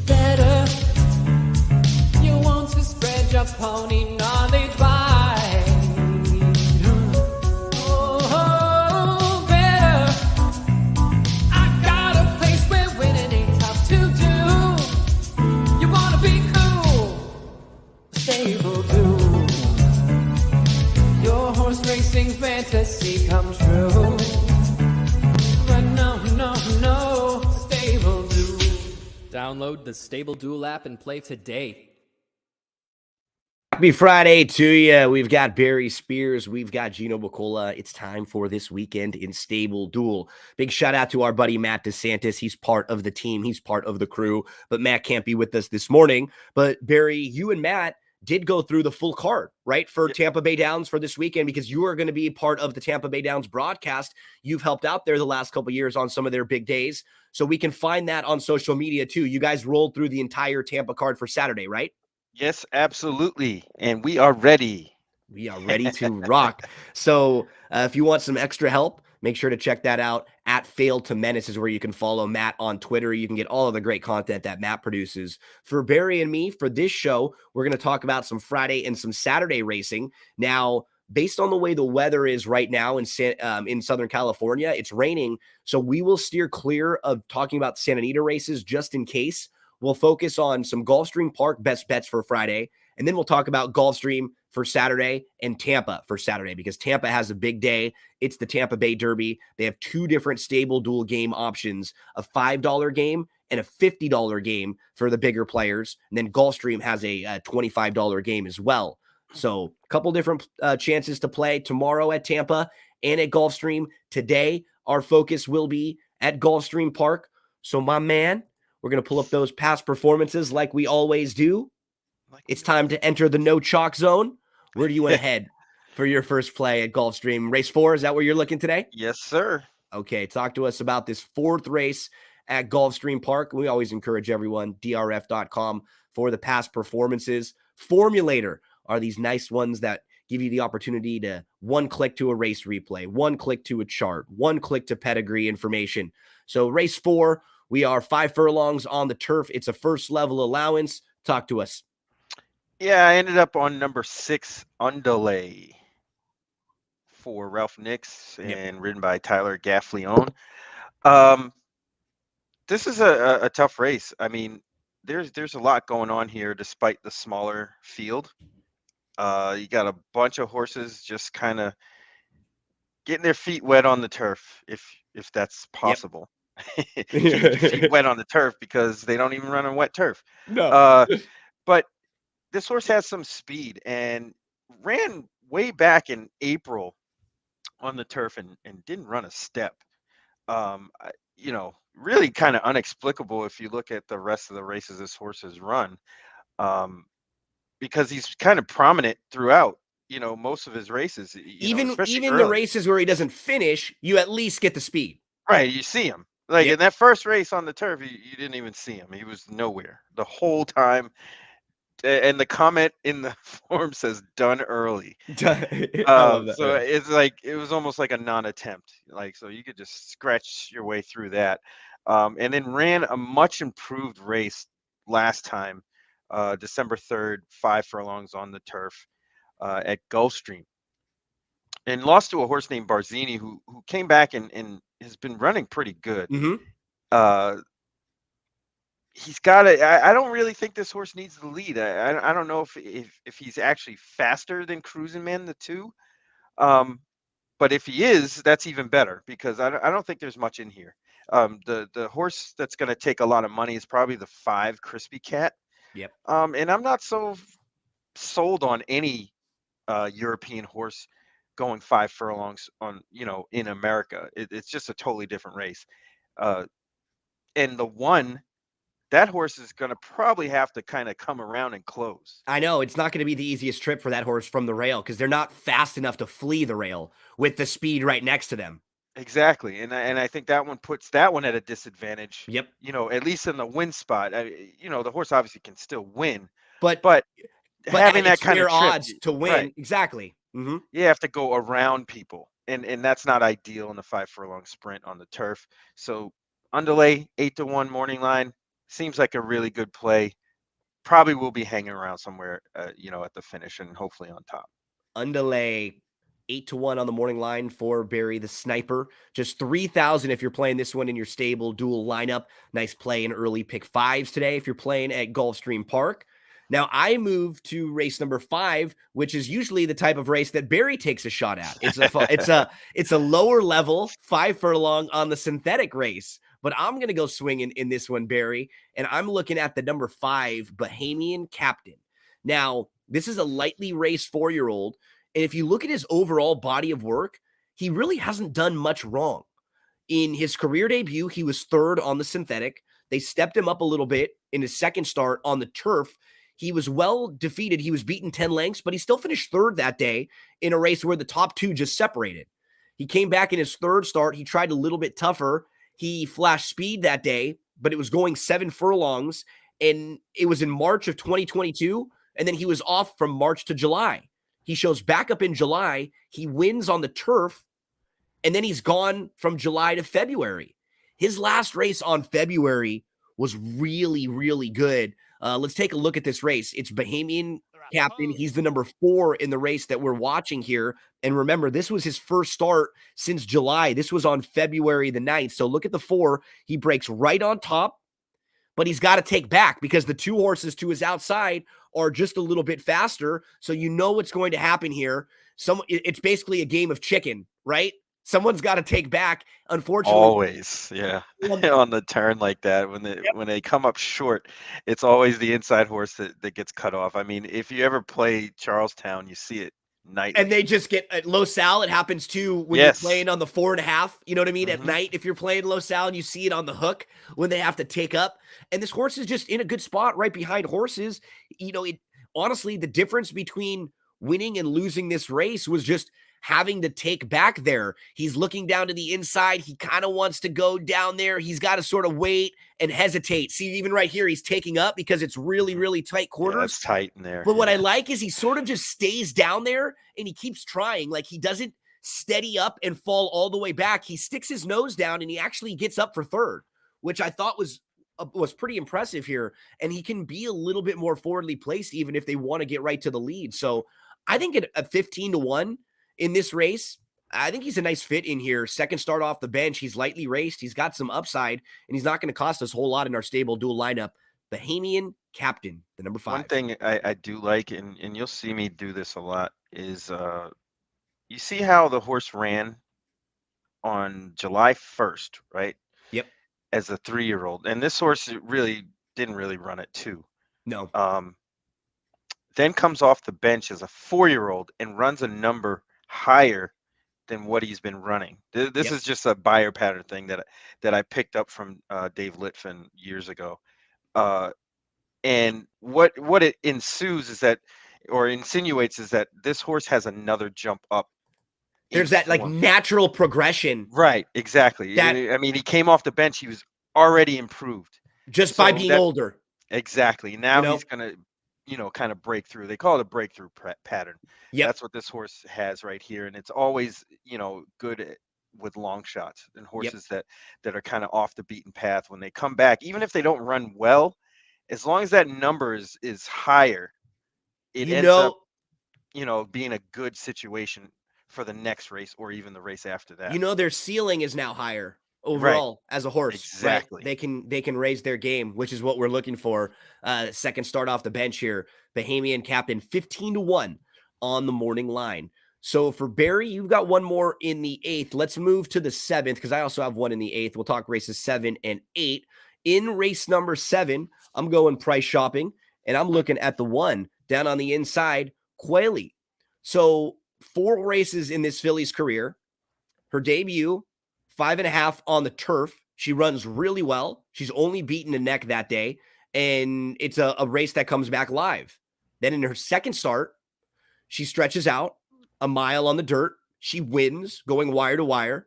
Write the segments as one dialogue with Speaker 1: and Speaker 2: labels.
Speaker 1: better. You want to spread your pony knowledge wide. Oh, better. I got a place where winning ain't tough to do. You wanna be cool, stable do. Your horse racing fantasy come true. But no, stable do.
Speaker 2: Download the Stable Duel app and play today.
Speaker 3: Happy Friday to you. We've got Barry Spears. We've got Gino Bacola. It's time for this weekend in Stable Duel. Big shout out to our buddy Matt DeSantis. He's part of the team. He's part of the crew. But Matt can't be with us this morning. But Barry, you and Matt did go through the full card, right, for Tampa Bay Downs for this weekend because you are going to be part of the Tampa Bay Downs broadcast. You've helped out there the last couple of years on some of their big days. So we can find that on social media too. You guys rolled through the entire Tampa card for Saturday, right?
Speaker 4: Yes, absolutely. And we are ready.
Speaker 3: We are ready to rock. So if you want some extra help, make sure to check that out. At Fail to Menace is where you can follow Matt on Twitter. You can get all of the great content that Matt produces. For Barry and me, for this show, we're going to talk about some Friday and some Saturday racing. Now, based on the way the weather is right now in Southern California, it's raining. So we will steer clear of talking about Santa Anita races just in case. We'll focus on some Gulfstream Park best bets for Friday. And then we'll talk about Gulfstream for Saturday and Tampa for Saturday because Tampa has a big day. It's the Tampa Bay Derby. They have two different stable dual game options, a $5 game and a $50 game for the bigger players. And then Gulfstream has a $25 game as well. So a couple different chances to play tomorrow at Tampa and at Gulfstream. Today, our focus will be at Gulfstream Park. So my man, we're going to pull up those past performances like we always do. It's time to enter the no chalk zone. Where do you want to head for your first play at Gulfstream? Race 4, is that where you're looking today?
Speaker 4: Yes, sir.
Speaker 3: Okay, talk to us about this fourth race at Gulfstream Park. We always encourage everyone, drf.com, for the past performances. Formulator are these nice ones that give you the opportunity to one click to a race replay, one click to a chart, one click to pedigree information. So race 4, we are 5 furlongs on the turf. It's a first level allowance. Talk to us.
Speaker 4: Yeah, I ended up on number 6, Underlay, for Ralph Nix and ridden by Tyler Gaffleone. This is a tough race. I mean, there's a lot going on here despite the smaller field. You got a bunch of horses just kind of getting their feet wet on the turf, if that's possible. Keep your feet wet on the turf because they don't even run on wet turf.
Speaker 3: No.
Speaker 4: But this horse has some speed and ran way back in April on the turf and didn't run a step. Really kind of inexplicable if you look at the rest of the races this horse has run, because he's kind of prominent throughout, most of his races.
Speaker 3: Even the races where he doesn't finish, you at least get the speed.
Speaker 4: Right, you see him. Like in that first race on the turf, you didn't even see him. He was nowhere the whole time. And the comment in the form says "done early." So it's like it was almost like a non-attempt. Like so, you could just scratch your way through that, and then ran a much improved race last time, December 3rd, 5 furlongs on the turf at Gulfstream, and lost to a horse named Barzini, who came back and has been running pretty good.
Speaker 3: Mm-hmm.
Speaker 4: He's got it. I don't really think this horse needs the lead. I don't know if he's actually faster than Cruising Man the 2, but if he is, that's even better because I don't think there's much in here. The horse that's going to take a lot of money is probably the 5 Crispy Cat.
Speaker 3: Yep.
Speaker 4: And I'm not so sold on any European horse going 5 furlongs in America. It's just a totally different race. And the one. That horse is going to probably have to kind of come around and close.
Speaker 3: I know. It's not going to be the easiest trip for that horse from the rail because they're not fast enough to flee the rail with the speed right next to them.
Speaker 4: Exactly. And I think that one puts that one at a disadvantage.
Speaker 3: Yep.
Speaker 4: At least in the win spot. The horse obviously can still win.
Speaker 3: But
Speaker 4: having that kind of trip,
Speaker 3: odds to win.
Speaker 4: Right.
Speaker 3: Exactly. Mm-hmm.
Speaker 4: You have to go around people. And that's not ideal in the 5 furlong sprint on the turf. So Underlay, 8-1 morning line. Seems like a really good play. Probably will be hanging around somewhere, at the finish and hopefully on top.
Speaker 3: Underlay 8-1 on the morning line for Barry the Sniper. Just 3,000 if you're playing this one in your stable dual lineup. Nice play in early pick fives today if you're playing at Gulfstream Park. Now I move to race number 5, which is usually the type of race that Barry takes a shot at. It's a lower level 5 furlong on the synthetic race, but I'm going to go swinging in this one, Barry, and I'm looking at the number 5 Bahamian Captain. Now, this is a lightly raced 4-year-old, and if you look at his overall body of work, he really hasn't done much wrong. In his career debut, he was 3rd on the synthetic. They stepped him up a little bit in his second start on the turf. He was well defeated. He was beaten 10 lengths, but he still finished 3rd that day in a race where the top 2 just separated. He came back in his 3rd start. He tried a little bit tougher. He flashed speed that day, but it was going 7 furlongs, and it was in March of 2022, and then he was off from March to July. He shows back up in July. He wins on the turf, and then he's gone from July to February. His last race on February was really, really good. Let's take a look at this race. It's Bahamian Captain. He's the number 4 in the race that we're watching here. And remember, this was his first start since July. This was on February the 9th. So look at the 4. He breaks right on top, but he's got to take back because the 2 horses to his outside are just a little bit faster. So you know what's going to happen here. It's basically a game of chicken, right? Someone's got to take back. Unfortunately,
Speaker 4: Always, yeah. On the turn like that, when they come up short, it's always the inside horse that gets cut off. I mean, if you ever play Charlestown, you see it nightly.
Speaker 3: And they just get at Los Al. It happens too when you're playing on the 4.5. You know what I mean? At night, if you're playing Los Al and you see it on the hook when they have to take up. And this horse is just in a good spot right behind horses. Honestly, the difference between winning and losing this race was just having to take back there. He's looking down to the inside. He kind of wants to go down there. He's got to sort of wait and hesitate. See, even right here, he's taking up because it's really, really tight quarters.
Speaker 4: Yeah, it's tight in there.
Speaker 3: But what I like is he sort of just stays down there and he keeps trying. Like he doesn't steady up and fall all the way back. He sticks his nose down and he actually gets up for 3rd, which I thought was pretty impressive here. And he can be a little bit more forwardly placed even if they want to get right to the lead. So I think at 15-1, in this race, I think he's a nice fit in here. Second start off the bench. He's lightly raced. He's got some upside, and he's not going to cost us a whole lot in our stable dual lineup. Bahamian Captain, the number 5.
Speaker 4: One thing I do like, and you'll see me do this a lot, is you see how the horse ran on July 1st, right?
Speaker 3: Yep.
Speaker 4: As a 3-year-old. And this horse didn't really run at 2.
Speaker 3: No.
Speaker 4: Then comes off the bench as a 4-year-old and runs a number higher than what he's been running. This is just a buyer pattern thing that I picked up from Dave Litvin years ago. And what it insinuates is that this horse has another jump up.
Speaker 3: There's that like natural progression.
Speaker 4: Right, exactly. I mean, he came off the bench. He was already improved.
Speaker 3: Just by being older.
Speaker 4: Exactly. Now he's going to, kind of break through. They call it a breakthrough pattern.
Speaker 3: Yeah,
Speaker 4: that's what this horse has right here, and it's always good with long shots and horses that are kind of off the beaten path. When they come back, even if they don't run well, as long as that number is higher, it ends up being a good situation for the next race or even the race after that.
Speaker 3: Their ceiling is now higher overall as a horse.
Speaker 4: Exactly.
Speaker 3: Right? They can raise their game, which is what we're looking for. Second start off the bench here. Bahamian Captain 15-1 on the morning line. So for Barry, you've got one more in the 8th. Let's move to the 7th because I also have one in the 8th. We'll talk races 7 and 8. In race number 7, I'm going price shopping, and I'm looking at the 1 down on the inside, Quayle. So 4 races in this filly's career. Her debut, 5.5 on the turf. She runs really well. She's only beaten a neck that day, and it's a race that comes back live. Then in her second start, she stretches out a mile on the dirt. She wins going wire to wire.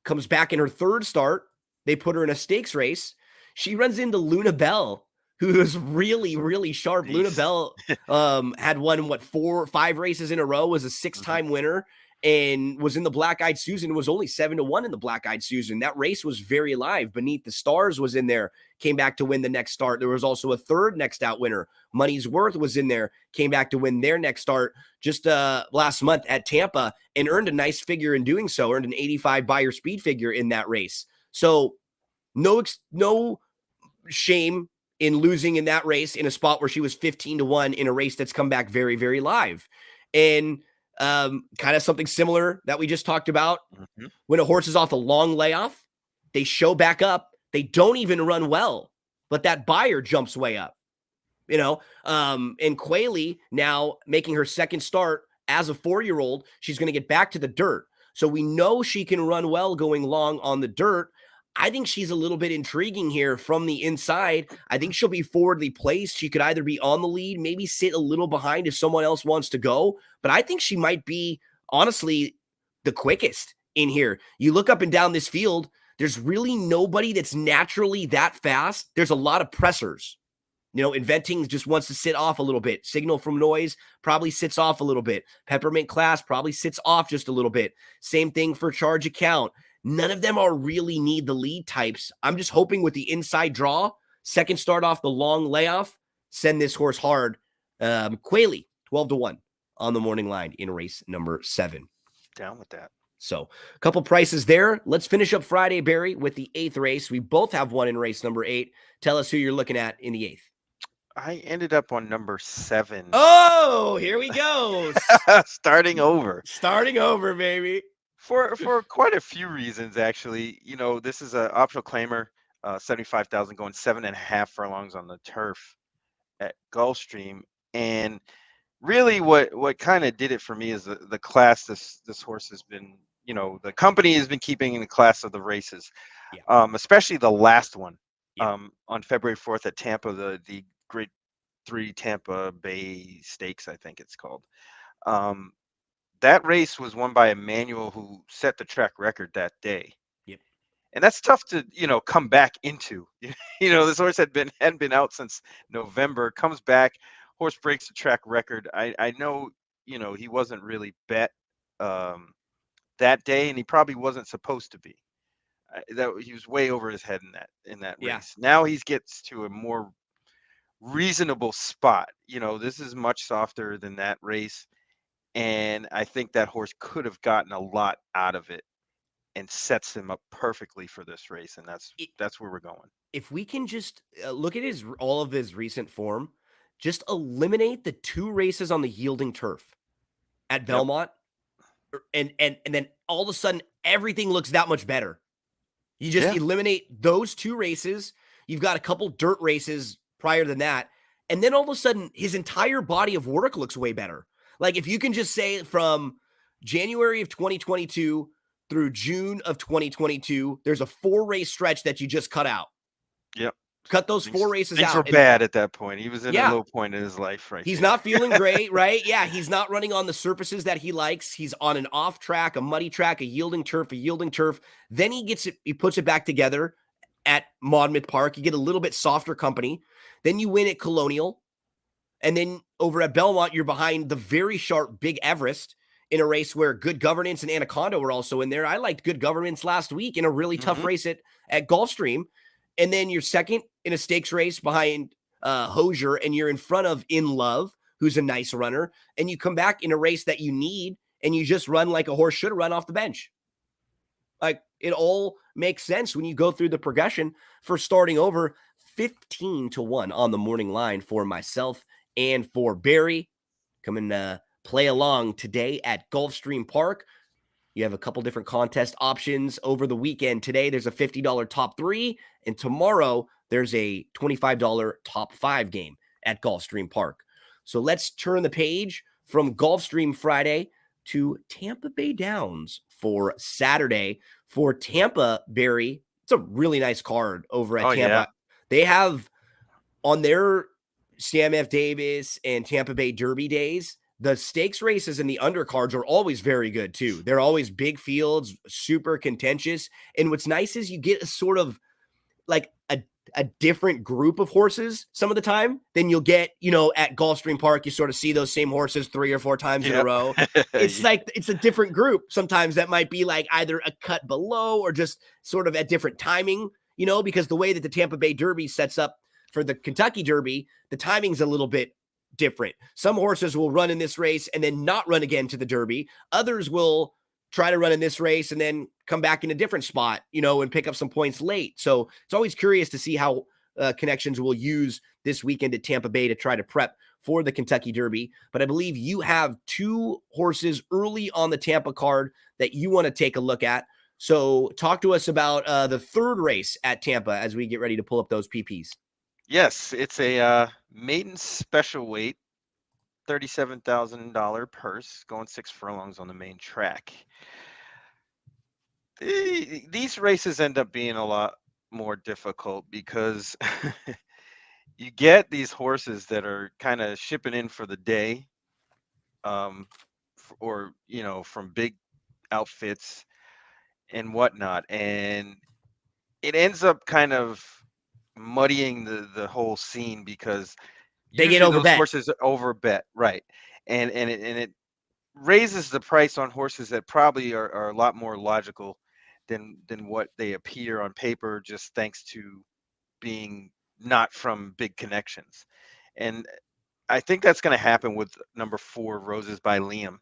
Speaker 3: Comes back in her third start. They put her in a stakes race. She runs into Luna Bell, who is really, really sharp. Luna Bell had won, 4 or 5 races in a row, was a 6-time winner. and was in the Black Eyed Susan, was only 7-1 in the Black Eyed Susan. That race was very live. Beneath the Stars was in there, came back to win the next start. There was also a third next out winner. Money's Worth was in there, came back to win their next start just last month at Tampa and earned a nice figure in doing so, earned an 85 buyer speed figure in that race. So no shame in losing in that race in a spot where she was 15-1 in a race that's come back very, very live. And kind of something similar that we just talked about.
Speaker 4: Mm-hmm.
Speaker 3: When a horse is off a long layoff, they show back up. They don't even run well, but that buyer jumps way up, and Quayle now making her second start as a 4-year-old, she's going to get back to the dirt. So we know she can run well going long on the dirt. I think she's a little bit intriguing here from the inside. I think she'll be forwardly placed. She could either be on the lead, maybe sit a little behind if someone else wants to go. But I think she might be, honestly, the quickest in here. You look up and down this field, there's really nobody that's naturally that fast. There's a lot of pressers. Inventing just wants to sit off a little bit. Signal from Noise probably sits off a little bit. Peppermint Class probably sits off just a little bit. Same thing for Charge Account. None of them are really need the lead types. I'm just hoping with the inside draw, second start off the long layoff, send this horse hard. Quayle, 12-1 on the morning line in race number 7.
Speaker 4: Down with that.
Speaker 3: So a couple prices there. Let's finish up Friday, Barry, with the 8th race. We both have one in race number 8. Tell us who you're looking at in the 8th.
Speaker 4: I ended up on number 7.
Speaker 3: Oh, here we go.
Speaker 4: Starting over.
Speaker 3: Starting over, baby.
Speaker 4: For quite a few reasons, actually. This is an optional claimer, 75,000 going 7.5 furlongs on the turf at Gulfstream. And really what kind of did it for me is the class this horse has been, the company has been keeping in the class of the races, especially the last one on February 4th at Tampa, the Grade 3 Tampa Bay Stakes, I think it's called. That race was won by Emmanuel, who set the track record that day.
Speaker 3: Yep.
Speaker 4: And that's tough to, come back into. This horse hadn't been out since November, comes back, horse breaks the track record. I know, he wasn't really bet that day, and he probably wasn't supposed to be. That he was way over his head in that race. Now he gets to a more reasonable spot. This is much softer than that race. And I think that horse could have gotten a lot out of it and sets him up perfectly for this race. And that's where we're going.
Speaker 3: If we can just look at all of his recent form, just eliminate the 2 races on the yielding turf at Belmont, and then all of a sudden everything looks that much better. You just eliminate those 2 races. You've got a couple dirt races prior than that. And then all of a sudden his entire body of work looks way better. Like if you can just say from January of 2022 through June of 2022, there's a 4-race stretch that you just cut out.
Speaker 4: Yep.
Speaker 3: Cut those 4 races out.
Speaker 4: Things were bad at that point. He was in a low point in his life, right?
Speaker 3: He's not feeling great, right? Yeah, he's not running on the surfaces that he likes. He's on an off track, a muddy track, a yielding turf. Then he puts it back together at Monmouth Park. You get a little bit softer company. Then you win at Colonial. And then over at Belmont, you're behind the very sharp Big Everest in a race where Good Governance and Anaconda were also in there. I liked Good Governance last week in a really tough race at Gulfstream. And then you're second in a stakes race behind Hosier, and you're in front of In Love, who's a nice runner. And you come back in a race that you need, and you just run like a horse should have run off the bench. Like, it all makes sense when you go through the progression for starting over. 15-1 on the morning line for myself and for Barry. Come and play along today at Gulfstream Park. You have a couple different contest options over the weekend. Today, there's a $50 top 3, and tomorrow, there's a $25 top 5 game at Gulfstream Park. So let's turn the page from Gulfstream Friday to Tampa Bay Downs for Saturday. For Tampa, Barry, it's a really nice card over at Tampa.
Speaker 4: Yeah.
Speaker 3: They have on their Sam F. Davis and Tampa Bay Derby days, the stakes races and the undercards are always very good too. They're always big fields, super contentious. And what's nice is you get a sort of like a different group of horses some of the time than you'll get, at Gulfstream Park. You sort of see those same horses 3 or 4 times in a row. It's like it's a different group sometimes that might be like either a cut below or just sort of at different timing, because the way that the Tampa Bay Derby sets up for the Kentucky Derby, the timing's a little bit different. Some horses will run in this race and then not run again to the Derby. Others will try to run in this race and then come back in a different spot, and pick up some points late. So it's always curious to see how Connections will use this weekend at Tampa Bay to try to prep for the Kentucky Derby. But I believe you have 2 horses early on the Tampa card that you want to take a look at. So talk to us about the 3rd race at Tampa as we get ready to pull up those PPs.
Speaker 4: Yes, it's a maiden special weight, $37,000 purse, going 6 furlongs on the main track. These races end up being a lot more difficult because you get these horses that are kind of shipping in for the day, or from big outfits and whatnot, and it ends up kind of muddying the whole scene because
Speaker 3: They get
Speaker 4: usually those
Speaker 3: overbet.
Speaker 4: horses are overbet, right? And it raises the price on horses that probably are a lot more logical than what they appear on paper, just thanks to being not from big connections. And I think that's going to happen with number 4, Roses by Liam.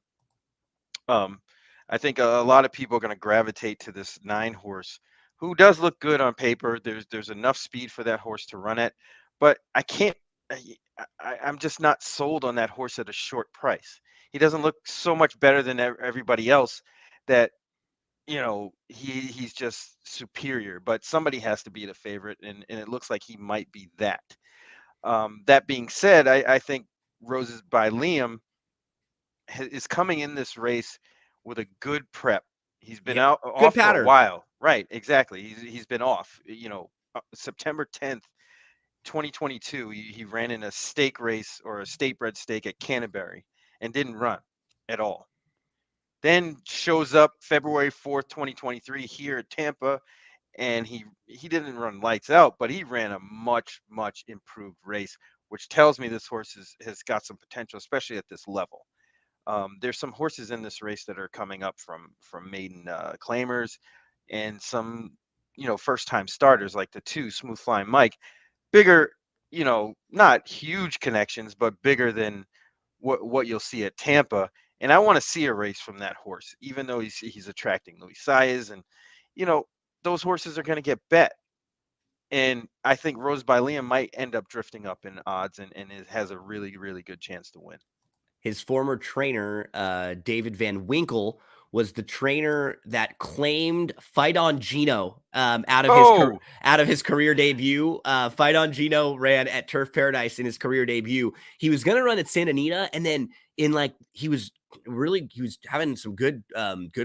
Speaker 4: I think a lot of people are going to gravitate to this 9 horse, who does look good on paper. There's enough speed for that horse to run at, but I can't. I'm just not sold on that horse at a short price. He doesn't look so much better than everybody else that he's just superior. But somebody has to be the favorite, and it looks like he might be that. That being said, I think Roses by Liam is coming in this race with a good prep. He's been off for a while. Right, exactly. He's been off. September 10th, 2022, he ran in a stake race or a state bred stake at Canterbury and didn't run at all. Then shows up February 4th, 2023 here at Tampa, and he didn't run lights out, but he ran a much improved race, which tells me this horse has got some potential, especially at this level. There's some horses in this race that are coming up from maiden claimers, and some first time starters like the 2 Smooth Flying Mike. Bigger, not huge connections, but bigger than what you'll see at Tampa. And I want to see a race from that horse, even though he's attracting Louis Saez, and those horses are going to get bet. And I think Rose by Liam might end up drifting up in odds, and it has a really good chance to win.
Speaker 3: His former trainer, David Van Winkle, was the trainer that claimed Fight on Gino out of his career debut. Fight on Gino ran at Turf Paradise in his career debut. He was going to run at Santa Anita, and then he was having some good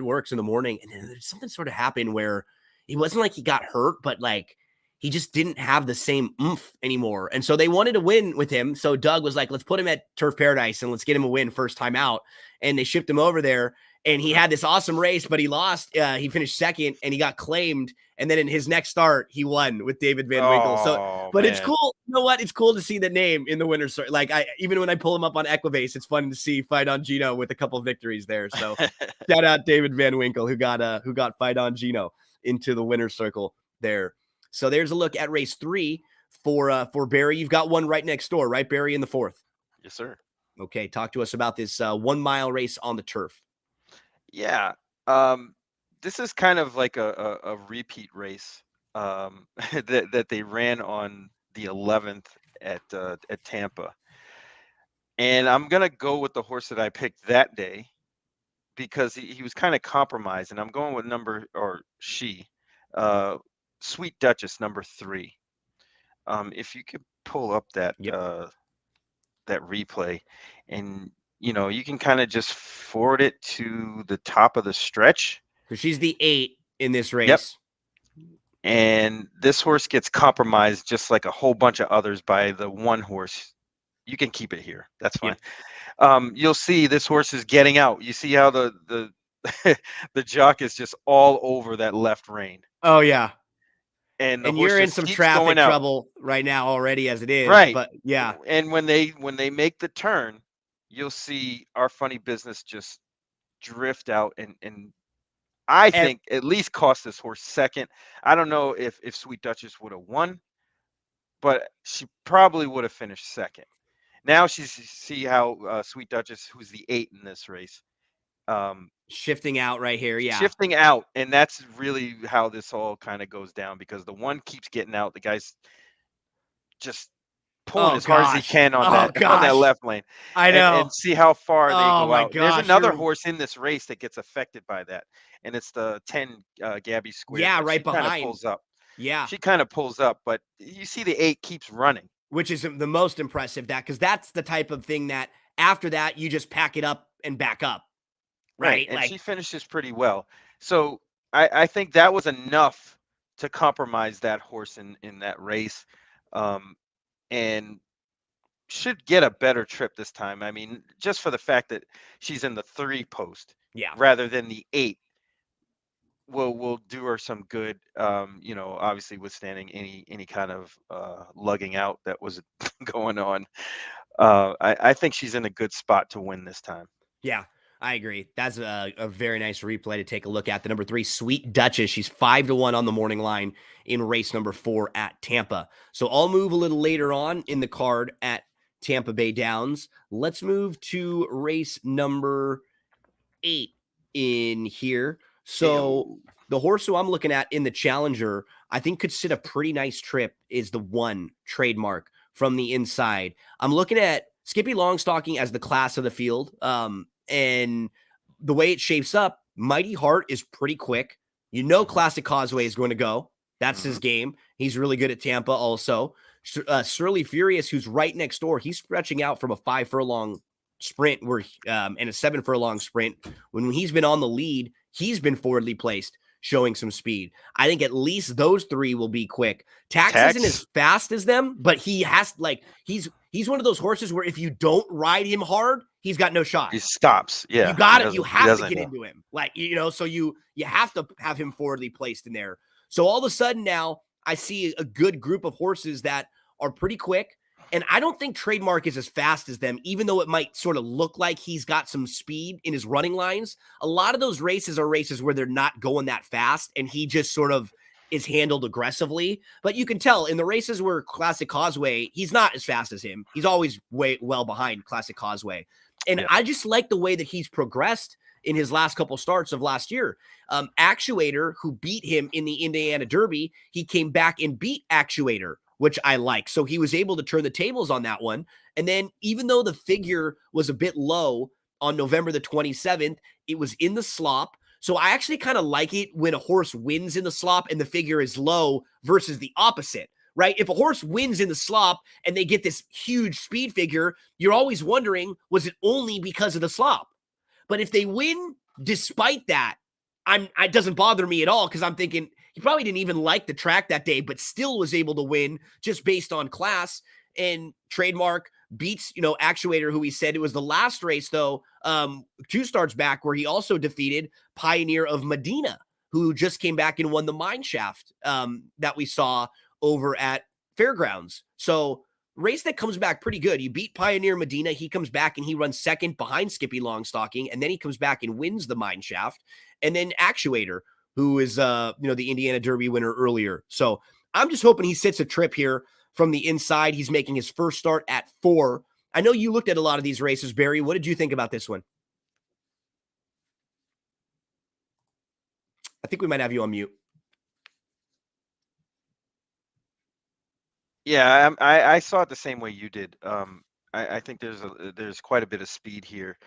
Speaker 3: works in the morning, and then something sort of happened where it wasn't like he got hurt, but like he just didn't have the same oomph anymore. And so they wanted to win with him. So Doug was like, let's put him at Turf Paradise and let's get him a win first time out. And they shipped him over there, and he had this awesome race, but he lost. He finished 2nd and he got claimed. And then in his next start, he won with David Van Winkle. But man, it's cool. You know what? It's cool to see the name in the winner's circle. Like even when I pull him up on Equibase, it's fun to see Fight on Gino with a couple of victories there. So shout out David Van Winkle, who got Fight on Gino into the winner's circle there. So there's a look at race 3 for Barry. You've got one right next door, right, Barry, in the 4th?
Speaker 4: Yes, sir.
Speaker 3: Okay, talk to us about this 1 mile race on the turf.
Speaker 4: Yeah, this is kind of like a repeat race that they ran on the 11th at Tampa, and I'm gonna go with the horse that I picked that day because he was kind of compromised, and I'm going with Sweet Duchess, number 3. If you could pull up that that replay, and you can kind of just forward it to the top of the stretch.
Speaker 3: So she's the 8 in this race.
Speaker 4: Yep. And this horse gets compromised just like a whole bunch of others by the 1 horse. You can keep it here. That's fine. Yep. You'll see this horse is getting out. You see how the the jock is just all over that left rein.
Speaker 3: Oh yeah.
Speaker 4: and the
Speaker 3: And
Speaker 4: horse
Speaker 3: you're in
Speaker 4: just
Speaker 3: some
Speaker 4: keeps
Speaker 3: traffic
Speaker 4: going out.
Speaker 3: trouble right now already as it is.
Speaker 4: Right.
Speaker 3: But yeah,
Speaker 4: And when they make the turn, you'll see our funny business just drift out, and I
Speaker 3: ev-
Speaker 4: think at least cost this horse second. I don't know if Sweet Duchess would have won, but she probably would have finished second. Now she's see how Sweet Duchess, who's the 8 in this race, um,
Speaker 3: shifting out right here. Yeah.
Speaker 4: shifting out, and that's really how this all kind of goes down because the one keeps getting out. The guy's just pulling
Speaker 3: Oh
Speaker 4: as hard as he
Speaker 3: gosh.
Speaker 4: can on
Speaker 3: Oh
Speaker 4: that on that
Speaker 3: gosh.
Speaker 4: left lane,
Speaker 3: I
Speaker 4: and
Speaker 3: know.
Speaker 4: see how far they
Speaker 3: Oh
Speaker 4: go
Speaker 3: my
Speaker 4: out. There's
Speaker 3: gosh.
Speaker 4: another horse in this race that gets affected by that, and it's the 10 Gabby Squared,
Speaker 3: Yeah,
Speaker 4: but
Speaker 3: right
Speaker 4: she kind of
Speaker 3: behind.
Speaker 4: pulls up.
Speaker 3: Yeah.
Speaker 4: She kind of pulls up, but you see the 8 keeps running.
Speaker 3: Which is the most impressive, that because that's the type of thing that after that you just pack it up and back up.
Speaker 4: Right,
Speaker 3: Right.
Speaker 4: and she
Speaker 3: Like,
Speaker 4: finishes pretty well. So I think that was enough to compromise that horse in that race, and should get a better trip this time. I mean, just for the fact that she's in the 3 post
Speaker 3: yeah.
Speaker 4: rather than the 8 will do her some good. Obviously withstanding any kind of lugging out that was going on. I think she's in a good spot to win this time.
Speaker 3: Yeah, I agree. That's a very nice replay to take a look at. The number 3, Sweet Duchess. She's 5-1 on the morning line in race number 4 at Tampa. So I'll move a little later on in the card at Tampa Bay Downs. Let's move to race number 8 in here. So
Speaker 4: Ew.
Speaker 3: the horse who I'm looking at in the Challenger, I think could sit a pretty nice trip is the 1 Trademark from the inside. I'm looking at Skippy Longstocking as the class of the field. And the way it shapes up, Mighty Heart is pretty quick. You know,
Speaker 4: Mhm,
Speaker 3: Classic Causeway is going to go. That's his
Speaker 4: mhm.
Speaker 3: game. He's really good at Tampa also. Surly Furious, who's right next door, he's stretching out from a 5 furlong sprint and a 7 furlong sprint. When he's been on the lead, he's been forwardly placed, showing some speed. I think at least those 3 will be quick. Tax isn't
Speaker 4: Tax.
Speaker 3: as fast as them, but he has he's one of those horses where if you don't ride him hard, he's got no shot.
Speaker 4: He stops.
Speaker 3: You
Speaker 4: Yeah,
Speaker 3: got it. You
Speaker 4: he
Speaker 3: have to
Speaker 4: doesn't
Speaker 3: get
Speaker 4: go.
Speaker 3: into him. Like, so you have to have him forwardly placed in there. So all of a sudden now I see a good group of horses that are pretty quick. And I don't think Trademark is as fast as them, even though it might sort of look like he's got some speed in his running lines. A lot of those races are races where they're not going that fast, and he just sort of is handled aggressively. But you can tell in the races where Classic Causeway, he's not as fast as him. He's always way well behind Classic Causeway. And
Speaker 4: Yeah.
Speaker 3: I just like the way that he's progressed in his last couple starts of last year. Actuator, who beat him in the Indiana Derby, he came back and beat Actuator, which I like. So he was able to turn the tables on that one. And then even though the figure was a bit low on November the 27th, it was in the slop. So I actually kind of like it when a horse wins in the slop and the figure is low versus the opposite, right? If a horse wins in the slop and they get this huge speed figure, you're always wondering, was it only because of the slop? But if they win despite that, it doesn't bother me at all because I'm thinking he probably didn't even like the track that day, but still was able to win just based on class. And Trademark beats, Actuator, who he said it was the last race, though, 2 starts back, where he also defeated Pioneer of Medina, who just came back and won the mine shaft that we saw over at Fairgrounds. So race that comes back pretty good. You beat Pioneer Medina. He comes back and he runs second behind Skippy Longstocking. And then he comes back and wins the mine shaft. And then Actuator, who is, the Indiana Derby winner earlier. So I'm just hoping he sits a trip here from the inside. He's making his first start at 4. I know you looked at a lot of these races, Barry. What did you think about this one? I think we might have you on mute.
Speaker 4: Yeah, I saw it the same way you did. I think there's quite a bit of speed here,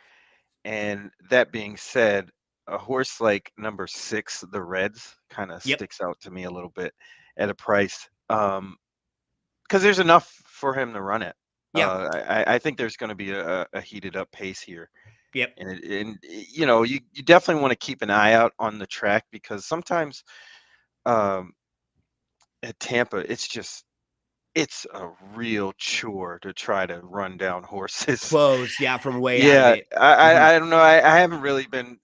Speaker 4: and that being said, a horse like number 6, the Reds, kind of
Speaker 3: Yep.
Speaker 4: sticks out to me a little bit at a price, because there's enough for him to run it.
Speaker 3: Yeah.
Speaker 4: I think there's going to be a heated up pace here,
Speaker 3: Yep.
Speaker 4: and you definitely want to keep an eye out on the track because sometimes at Tampa it's a real chore to try to run down horses.
Speaker 3: Close. Yeah. From way out of
Speaker 4: Yeah,
Speaker 3: it.
Speaker 4: I don't know. I haven't really been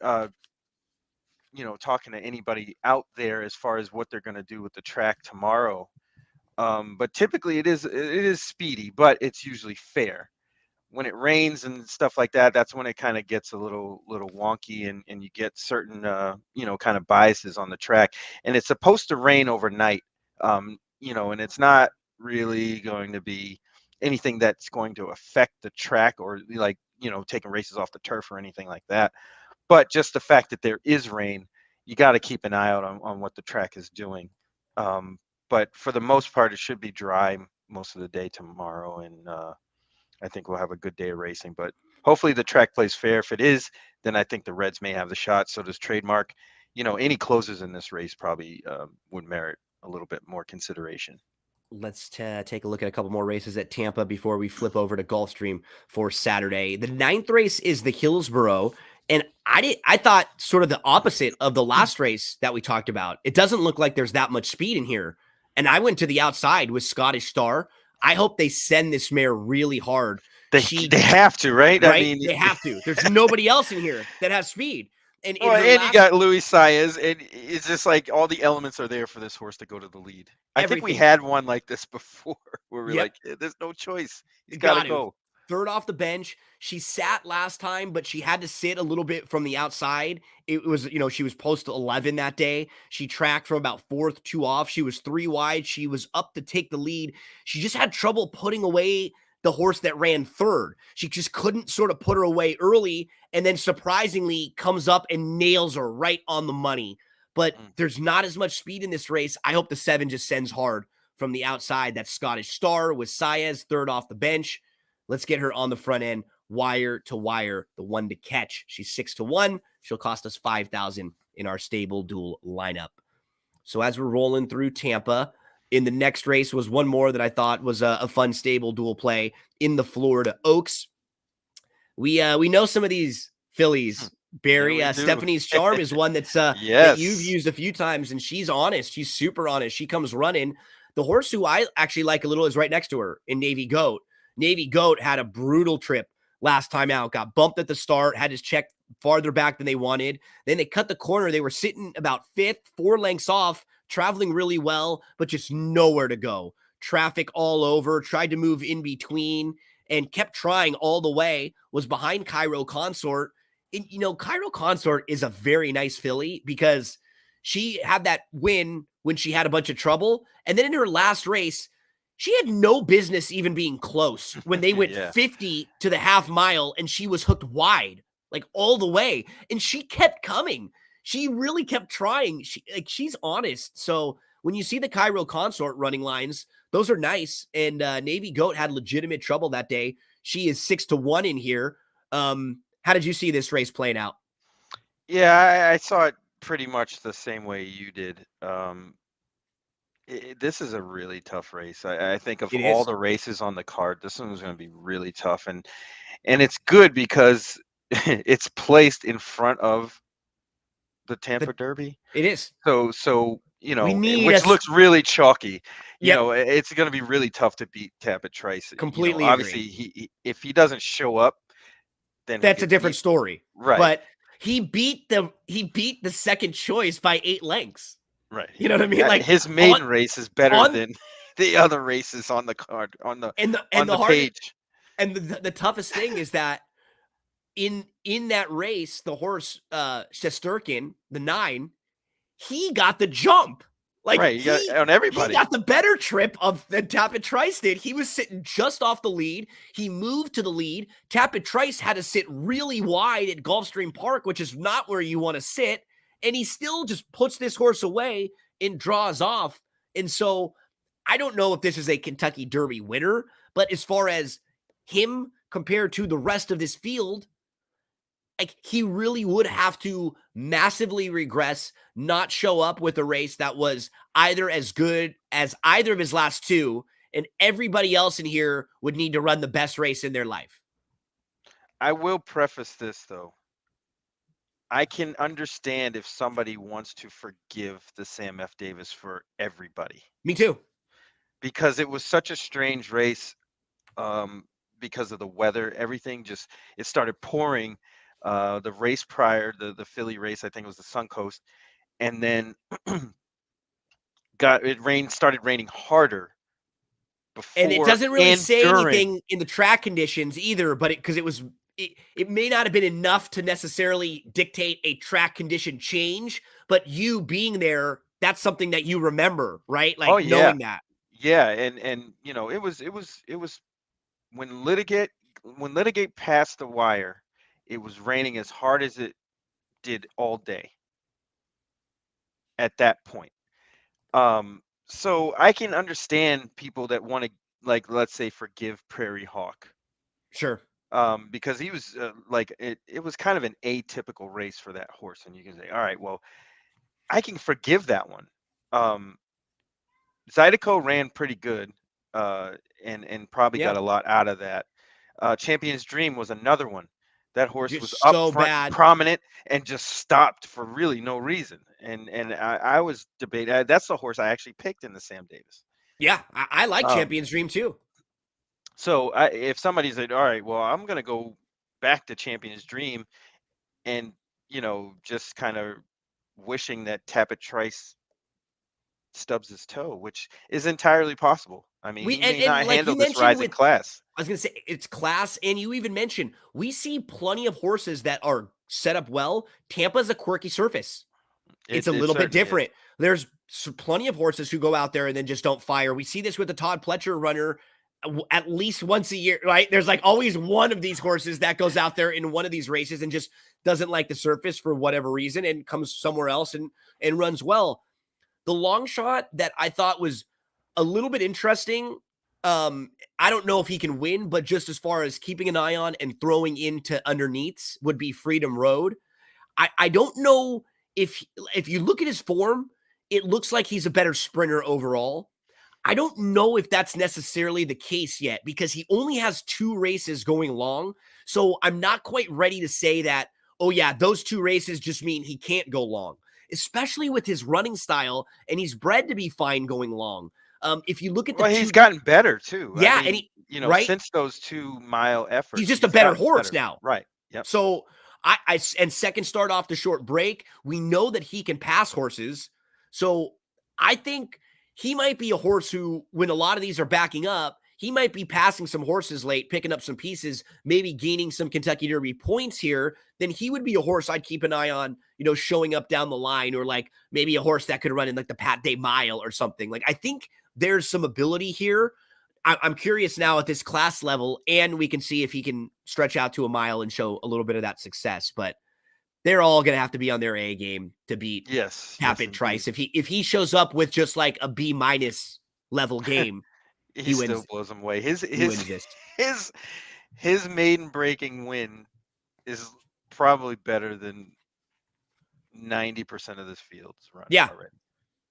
Speaker 4: talking to anybody out there as far as what they're going to do with the track tomorrow. But typically it is speedy, but it's usually fair. When it rains and stuff like that, that's when it kind of gets a little wonky, and you get certain kind of biases on the track. And it's supposed to rain overnight, and it's not really going to be anything that's going to affect the track, or like taking races off the turf or anything like that. But just the fact that there is rain, you got to keep an eye out on what the track is doing. But for the most part, it should be dry most of the day tomorrow, and I think we'll have a good day of racing. But hopefully the track plays fair. If it is, then I think the Reds may have the shot. So does Trademark. Any closes in this race probably would merit a little bit more consideration.
Speaker 3: Let's take a look at a couple more races at Tampa before we flip over to Gulfstream for Saturday. The 9th race is the Hillsboro, and I thought sort of the opposite of the last race that we talked about. It doesn't look like there's that much speed in here. And I went to the outside with Scottish Star. I hope they send this mare really hard.
Speaker 4: They have to, right?
Speaker 3: Right?
Speaker 4: I mean,
Speaker 3: they have to. There's nobody else in here that has speed. And
Speaker 4: you got Luis Saez, and it's just like all the elements are there for this horse to go to the lead. I think we had one like this before, where we're like, there's no choice. He's got to go.
Speaker 3: Third off the bench. She sat last time, but she had to sit a little bit from the outside. It was, she was post 11 that day. She tracked from about 4th, 2 off. She was 3 wide. She was up to take the lead. She just had trouble putting away the horse that ran 3rd. She just couldn't sort of put her away early, and then surprisingly comes up and nails her right on the money. But there's not as much speed in this race. I hope the 7 just sends hard from the outside. That's Scottish Star with Saez, 3rd off the bench. Let's get her on the front end, wire to wire, the one to catch. She's 6-1. She'll cost us $5,000 in our stable duel lineup. So as we're rolling through Tampa, in the next race was one more that I thought was a fun stable dual play in the Florida Oaks. We know some of these fillies. Barry, Stephanie's Charm is one that's that you've used a few times, and she's honest. She's super honest. She comes running. The horse who I actually like a little is right next to her in Navy Goat. Navy Goat had a brutal trip last time out, got bumped at the start, had his check farther back than they wanted. Then they cut the corner. They were sitting about 5th, 4 lengths off, traveling really well, but just nowhere to go. Traffic all over, tried to move in between and kept trying all the way, was behind Cairo Consort. And, Cairo Consort is a very nice filly because she had that win when she had a bunch of trouble. And then in her last race, she had no business even being close when they went 50 to the half mile and she was hooked wide, like all the way. And she kept coming. She really kept trying. She's honest. So when you see the Cairo Consort running lines, those are nice. And Navy Goat had legitimate trouble that day. She is 6-1 in here. How did you see this race playing out?
Speaker 4: Yeah, I saw it pretty much the same way you did. This is a really tough race. I think of all the races on the card, this one was going to be really tough, and it's good because it's placed in front of the Tampa Derby.
Speaker 3: It is.
Speaker 4: So which looks really chalky. It's going to be really tough to beat Tapit Trice.
Speaker 3: Completely.
Speaker 4: Obviously, he if he doesn't show up, then
Speaker 3: that's a different story.
Speaker 4: Right.
Speaker 3: But he beat the second choice by 8 lengths.
Speaker 4: Right.
Speaker 3: You know what I mean? Like
Speaker 4: his maiden race is better than the other races on the card on the page.
Speaker 3: And the toughest thing is that in that race, the horse Shesterkin, the 9, he got the jump. Like
Speaker 4: on everybody.
Speaker 3: He got the better trip of than Tapit Trice did. He was sitting just off the lead. He moved to the lead. Tapit Trice had to sit really wide at Gulfstream Park, which is not where you want to sit. And he still just puts this horse away and draws off. And so I don't know if this is a Kentucky Derby winner, but as far as him compared to the rest of this field, like he really would have to massively regress, not show up with a race that was either as good as either of his last 2, and everybody else in here would need to run the best race in their life.
Speaker 4: I will preface this, though. I can understand if somebody wants to forgive the Sam F. Davis for everybody.
Speaker 3: Me too.
Speaker 4: Because it was such a strange race because of the weather. Everything it started pouring The race prior, the Philly race, I think it was the Suncoast, and then started raining harder
Speaker 3: And it
Speaker 4: before
Speaker 3: doesn't really
Speaker 4: and
Speaker 3: say
Speaker 4: during.
Speaker 3: anything in the track conditions either, but it may not have been enough to necessarily dictate a track condition change, but you being there, that's something that you remember, right?
Speaker 4: Oh
Speaker 3: Like
Speaker 4: yeah,
Speaker 3: knowing that.
Speaker 4: yeah, and it was when Litigate passed the wire, it was raining as hard as it did all day at that point. So I can understand people that want to, like, let's say, forgive Prairie Hawk,
Speaker 3: Sure.
Speaker 4: because he was like, it was kind of an atypical race for that horse, and you can say, all right, well, I can forgive that one. Um, Zydeco ran pretty good, and probably got
Speaker 3: Yeah.
Speaker 4: a lot out of that. Champion's Dream was another one. That horse was
Speaker 3: Just
Speaker 4: up
Speaker 3: so
Speaker 4: front and
Speaker 3: bad.
Speaker 4: prominent and just stopped for really no reason. And I was debating. That's the horse I actually picked in the Sam Davis.
Speaker 3: Yeah. I like
Speaker 4: Um,
Speaker 3: Champion's Dream too.
Speaker 4: so if somebody said, all right, well, I'm gonna go back to Champion's Dream, and just kind of wishing that Tapit Trice stubs his toe, which is entirely possible. I mean,
Speaker 3: We
Speaker 4: he may
Speaker 3: and
Speaker 4: not
Speaker 3: like
Speaker 4: handle
Speaker 3: you
Speaker 4: this
Speaker 3: mentioned
Speaker 4: rising
Speaker 3: with
Speaker 4: class.
Speaker 3: I was gonna say it's class, and you even mentioned we see plenty of horses that are set up well. Tampa's a quirky surface. It's a
Speaker 4: It
Speaker 3: little bit
Speaker 4: certainly is.
Speaker 3: different. There's plenty of horses who go out there and then just don't fire. We see this with the Todd Pletcher runner at least once a year, right? There's like always one of these horses that goes out there in one of these races and just doesn't like the surface for whatever reason and comes somewhere else and runs well. The long shot that I thought was a little bit interesting. I don't know if he can win, but just as far as keeping an eye on and throwing into underneaths would be Freedom Road. I don't know if you look at his form, it looks like he's a better sprinter overall. I don't know if that's necessarily the case yet because he only has 2 races going long. So I'm not quite ready to say that, oh, yeah, those 2 races just mean he can't go long, especially with his running style. And he's bred to be fine going long. If you look at the
Speaker 4: Well, he's
Speaker 3: 2,
Speaker 4: gotten better too. I
Speaker 3: yeah, and
Speaker 4: mean,
Speaker 3: right,
Speaker 4: since those 2-mile
Speaker 3: he's
Speaker 4: efforts,
Speaker 3: just a
Speaker 4: he's
Speaker 3: better
Speaker 4: gotten
Speaker 3: horse
Speaker 4: better.
Speaker 3: now.
Speaker 4: Right. Yep.
Speaker 3: So and second start off the short break, we know that he can pass horses. So I think he might be a horse who, when a lot of these are backing up, he might be passing some horses late, picking up some pieces, maybe gaining some Kentucky Derby points here. Then he would be a horse I'd keep an eye on, showing up down the line, or like maybe a horse that could run in like the Pat Day Mile or something. Like I think there's some ability here. I'm curious now at this class level, and we can see if he can stretch out to a mile and show a little bit of that success. But they're all going to have to be on their A game to beat
Speaker 4: Yes.
Speaker 3: Tapit Trice. If he shows up with just like a B- level game,
Speaker 4: He
Speaker 3: he
Speaker 4: still
Speaker 3: wins.
Speaker 4: blows him away.
Speaker 3: He wins this.
Speaker 4: His maiden breaking win is probably better than 90% of this field's run
Speaker 3: Yeah,
Speaker 4: already.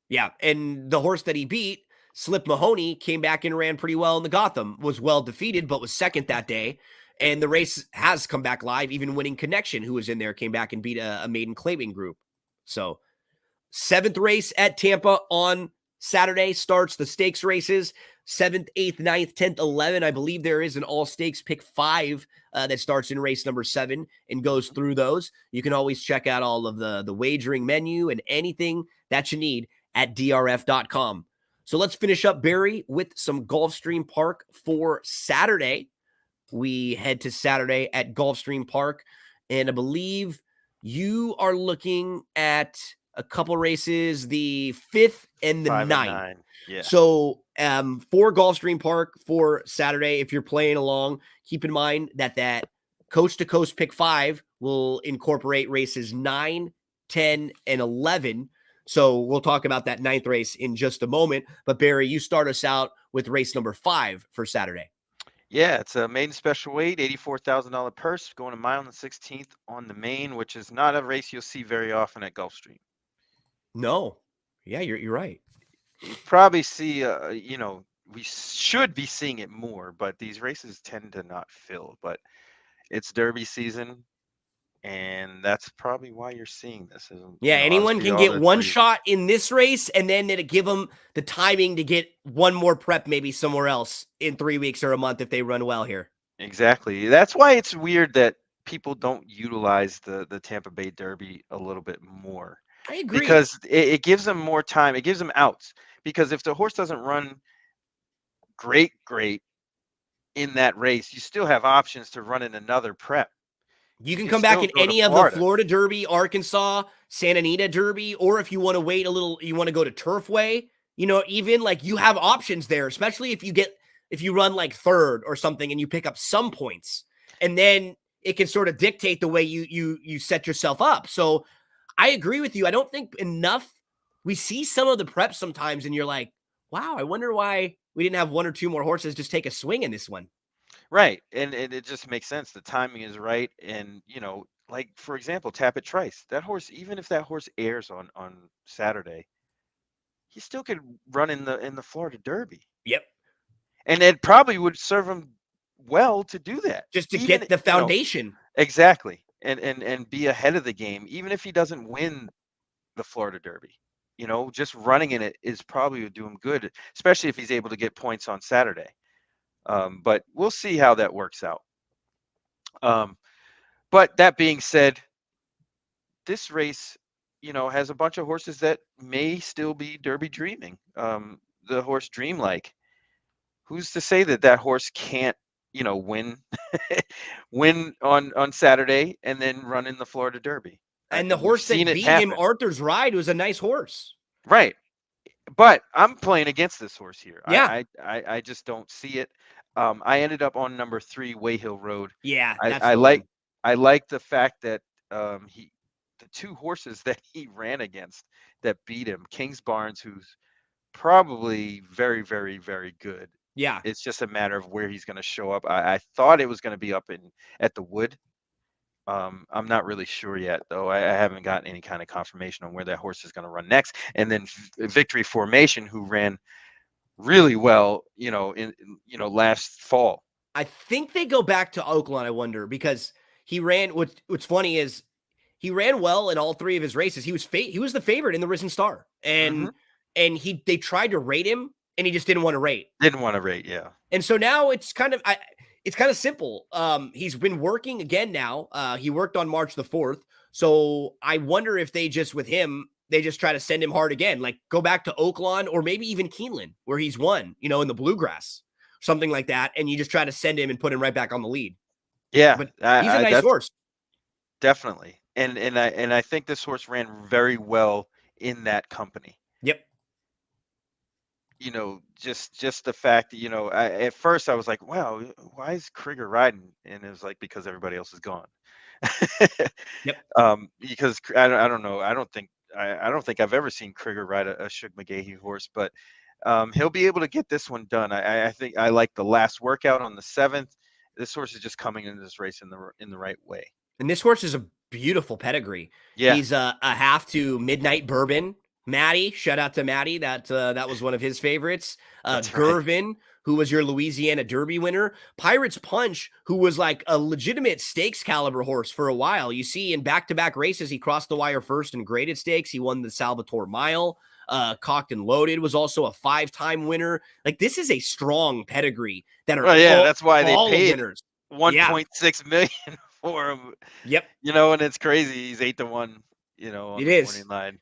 Speaker 3: yeah. And the horse that he beat, Slip Mahoney, came back and ran pretty well in the Gotham. Was well defeated, but was second that day. And the race has come back live. Even Winning Connection, who was in there, came back and beat a maiden claiming group. So 7th race at Tampa on Saturday starts the stakes races. 7th, 8th, 9th, 10th, 11th. I believe there is an all stakes pick 5 that starts in race number 7 and goes through those. You can always check out all of the wagering menu and anything that you need at drf.com. So let's finish up, Barry, with some Gulfstream Park for Saturday. We head to Saturday at Gulfstream Park, and I believe you are looking at a couple races, the 5th and the
Speaker 4: 5 and
Speaker 3: 9th.
Speaker 4: 9. Yeah.
Speaker 3: So for Gulfstream Park for Saturday, if you're playing along, keep in mind that coast to coast pick 5 will incorporate races 9, 10, and 11. So we'll talk about that 9th race in just a moment. But Barry, you start us out with race number 5 for Saturday.
Speaker 4: Yeah, it's a maiden special weight, $84,000 purse, going a mile and 16th on the main, which is not a race you'll see very often at Gulfstream.
Speaker 3: No. Yeah, you're right.
Speaker 4: You probably see, we should be seeing it more, but these races tend to not fill. But it's Derby season, and that's probably why you're seeing this.
Speaker 3: Yeah, anyone
Speaker 4: Obviously
Speaker 3: can
Speaker 4: all
Speaker 3: get
Speaker 4: the
Speaker 3: one
Speaker 4: three.
Speaker 3: shot in this race, and then it'll give them the timing to get one more prep maybe somewhere else in 3 weeks or a month if they run well here.
Speaker 4: Exactly. That's why it's weird that people don't utilize the Tampa Bay Derby a little bit more
Speaker 3: I agree.
Speaker 4: because it gives them more time. It gives them outs because if the horse doesn't run great in that race, you still have options to run in another prep.
Speaker 3: You
Speaker 4: You
Speaker 3: can
Speaker 4: can
Speaker 3: come back
Speaker 4: still
Speaker 3: in
Speaker 4: go to
Speaker 3: any of the
Speaker 4: Florida.
Speaker 3: Florida Derby, Arkansas, Santa Anita Derby, or if you want to wait a little, you want to go to Turfway, even like you have options there, especially if you run like third or something and you pick up some points. And then it can sort of dictate the way you set yourself up. So I agree with you. I don't think enough. We see some of the preps sometimes, and you're like, wow, I wonder why we didn't have one or two more horses just take a swing in this one.
Speaker 4: Right. And it just makes sense. The timing is right. And, like for example, Tapit Trice, that horse, even if that horse airs on Saturday, he still could run in the Florida Derby.
Speaker 3: Yep.
Speaker 4: And it probably would serve him well to do that.
Speaker 3: Just to
Speaker 4: Even,
Speaker 3: get the foundation.
Speaker 4: exactly. And be ahead of the game, even if he doesn't win the Florida Derby. Just running in it is probably would do him good, especially if he's able to get points on Saturday. But we'll see how that works out. But that being said, this race, has a bunch of horses that may still be Derby dreaming. The horse Dreamlike. Who's to say that that horse can't, win, win on Saturday and then run in the Florida Derby?
Speaker 3: And the
Speaker 4: We've
Speaker 3: horse
Speaker 4: seen
Speaker 3: that
Speaker 4: it
Speaker 3: beat him,
Speaker 4: happen,
Speaker 3: Arthur's Ride, was a nice horse.
Speaker 4: right? But I'm playing against this horse here.
Speaker 3: Yeah.
Speaker 4: I just don't see it. I ended up on number 3, Wayhill Road.
Speaker 3: Yeah,
Speaker 4: I,
Speaker 3: that's
Speaker 4: I
Speaker 3: the
Speaker 4: like
Speaker 3: one.
Speaker 4: I like the fact that the two horses that he ran against that beat him, Kings Barnes, who's probably very, very, very good.
Speaker 3: Yeah.
Speaker 4: It's just a matter of where he's going to show up. I thought it was going to be up at the Wood. I'm not really sure yet, though. I haven't gotten any kind of confirmation on where that horse is going to run next. And then Victory Formation, who ran really well, last fall.
Speaker 3: I think they go back to Oakland, I wonder, because he ran what's funny is he ran well in all three of his races. He was the favorite in the Risen Star.
Speaker 4: Hmm.
Speaker 3: And they tried to rate him and he just didn't want to rate.
Speaker 4: Didn't want to rate, yeah.
Speaker 3: And so now it's kind of simple. He's been working again now. He worked on March the 4th. So I wonder if they just try to send him hard again, like go back to Oaklawn or maybe even Keeneland where he's won, in the bluegrass, something like that. And you just try to send him and put him right back on the lead.
Speaker 4: Yeah,
Speaker 3: But he's a nice
Speaker 4: that's
Speaker 3: horse.
Speaker 4: definitely. And I think this horse ran very well in that company.
Speaker 3: Yep.
Speaker 4: Just the fact that, at first I was like, wow, why is Krieger riding? And it was like, because everybody else is gone.
Speaker 3: Yep.
Speaker 4: Because I don't know. I don't think I've ever seen Krieger ride a Shug McGahee horse, but he'll be able to get this one done. I think I like the last workout on the 7th. This horse is just coming into this race in the right way.
Speaker 3: And this horse is a beautiful pedigree.
Speaker 4: Yeah.
Speaker 3: He's a half to Midnight Bourbon. Maddie, shout out to Maddie. That was one of his favorites.
Speaker 4: That's right.
Speaker 3: Gervin, who was your Louisiana Derby winner. Pirates Punch, who was like a legitimate stakes caliber horse for a while. You see, in back-to-back races, he crossed the wire first in graded stakes. He won the Salvatore Mile. Cocked and Loaded was also a 5-time winner. Like, this is a strong pedigree that are
Speaker 4: that's why they paid
Speaker 3: winners.
Speaker 4: 1.6 million for him.
Speaker 3: Yep.
Speaker 4: And it's crazy. He's 8-1, on
Speaker 3: It
Speaker 4: the
Speaker 3: is.
Speaker 4: morning line.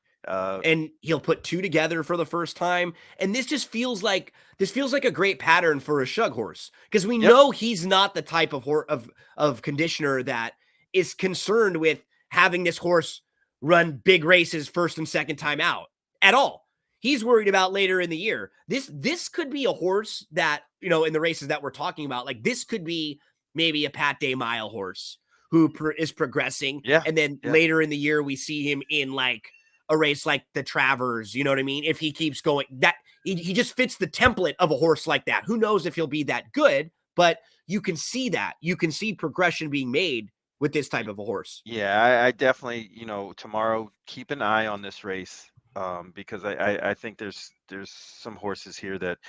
Speaker 3: And he'll put two together for the first time. And this feels like a great pattern for a shug horse because we know he's not the type of conditioner that is concerned with having this horse run big races first and second time out at all. He's worried about later in the year. This could be a horse that, in the races that we're talking about, like this could be maybe a Pat Day Mile horse who is progressing.
Speaker 4: Yeah.
Speaker 3: And then later in the year, we see him in like a race like the Travers, you know what I mean? If he keeps going, that he just fits the template of a horse like that. Who knows if he'll be that good, but you can see that. You can see progression being made with this type of a horse.
Speaker 4: Yeah, I definitely, tomorrow keep an eye on this race because I think there's some horses here that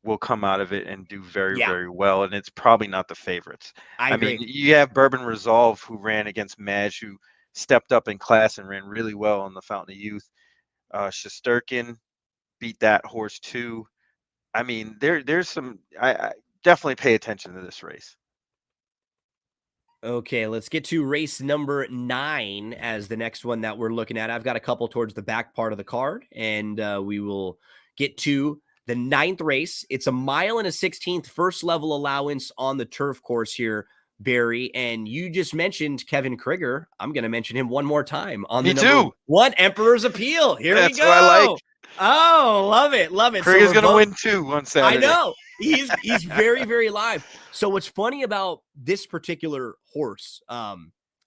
Speaker 4: will come out of it and do very, very well. And it's probably not the favorites.
Speaker 3: I agree.
Speaker 4: mean, you have Bourbon Resolve who ran against Madge, who stepped up in class and ran really well on the Fountain of Youth. Shesterkin beat that horse too. I mean, there's some. I definitely pay attention to this race.
Speaker 3: Okay, let's get to race number 9 as the next one that we're looking at. I've got a couple towards the back part of the card, and we will get to the 9th race. It's a 1.16 first level allowance on the turf course here, Barry. And you just mentioned Kevin Krieger. I'm going to mention him one more time on
Speaker 4: Me
Speaker 3: the number
Speaker 4: too.
Speaker 3: 1 Emperor's Appeal. Here
Speaker 4: That's
Speaker 3: we go.
Speaker 4: what I like.
Speaker 3: Oh, love it. Love it.
Speaker 4: Krieger's
Speaker 3: we're
Speaker 4: going to
Speaker 3: both-
Speaker 4: win too on Saturday.
Speaker 3: I know. He's very, very live. So what's funny about this particular horse,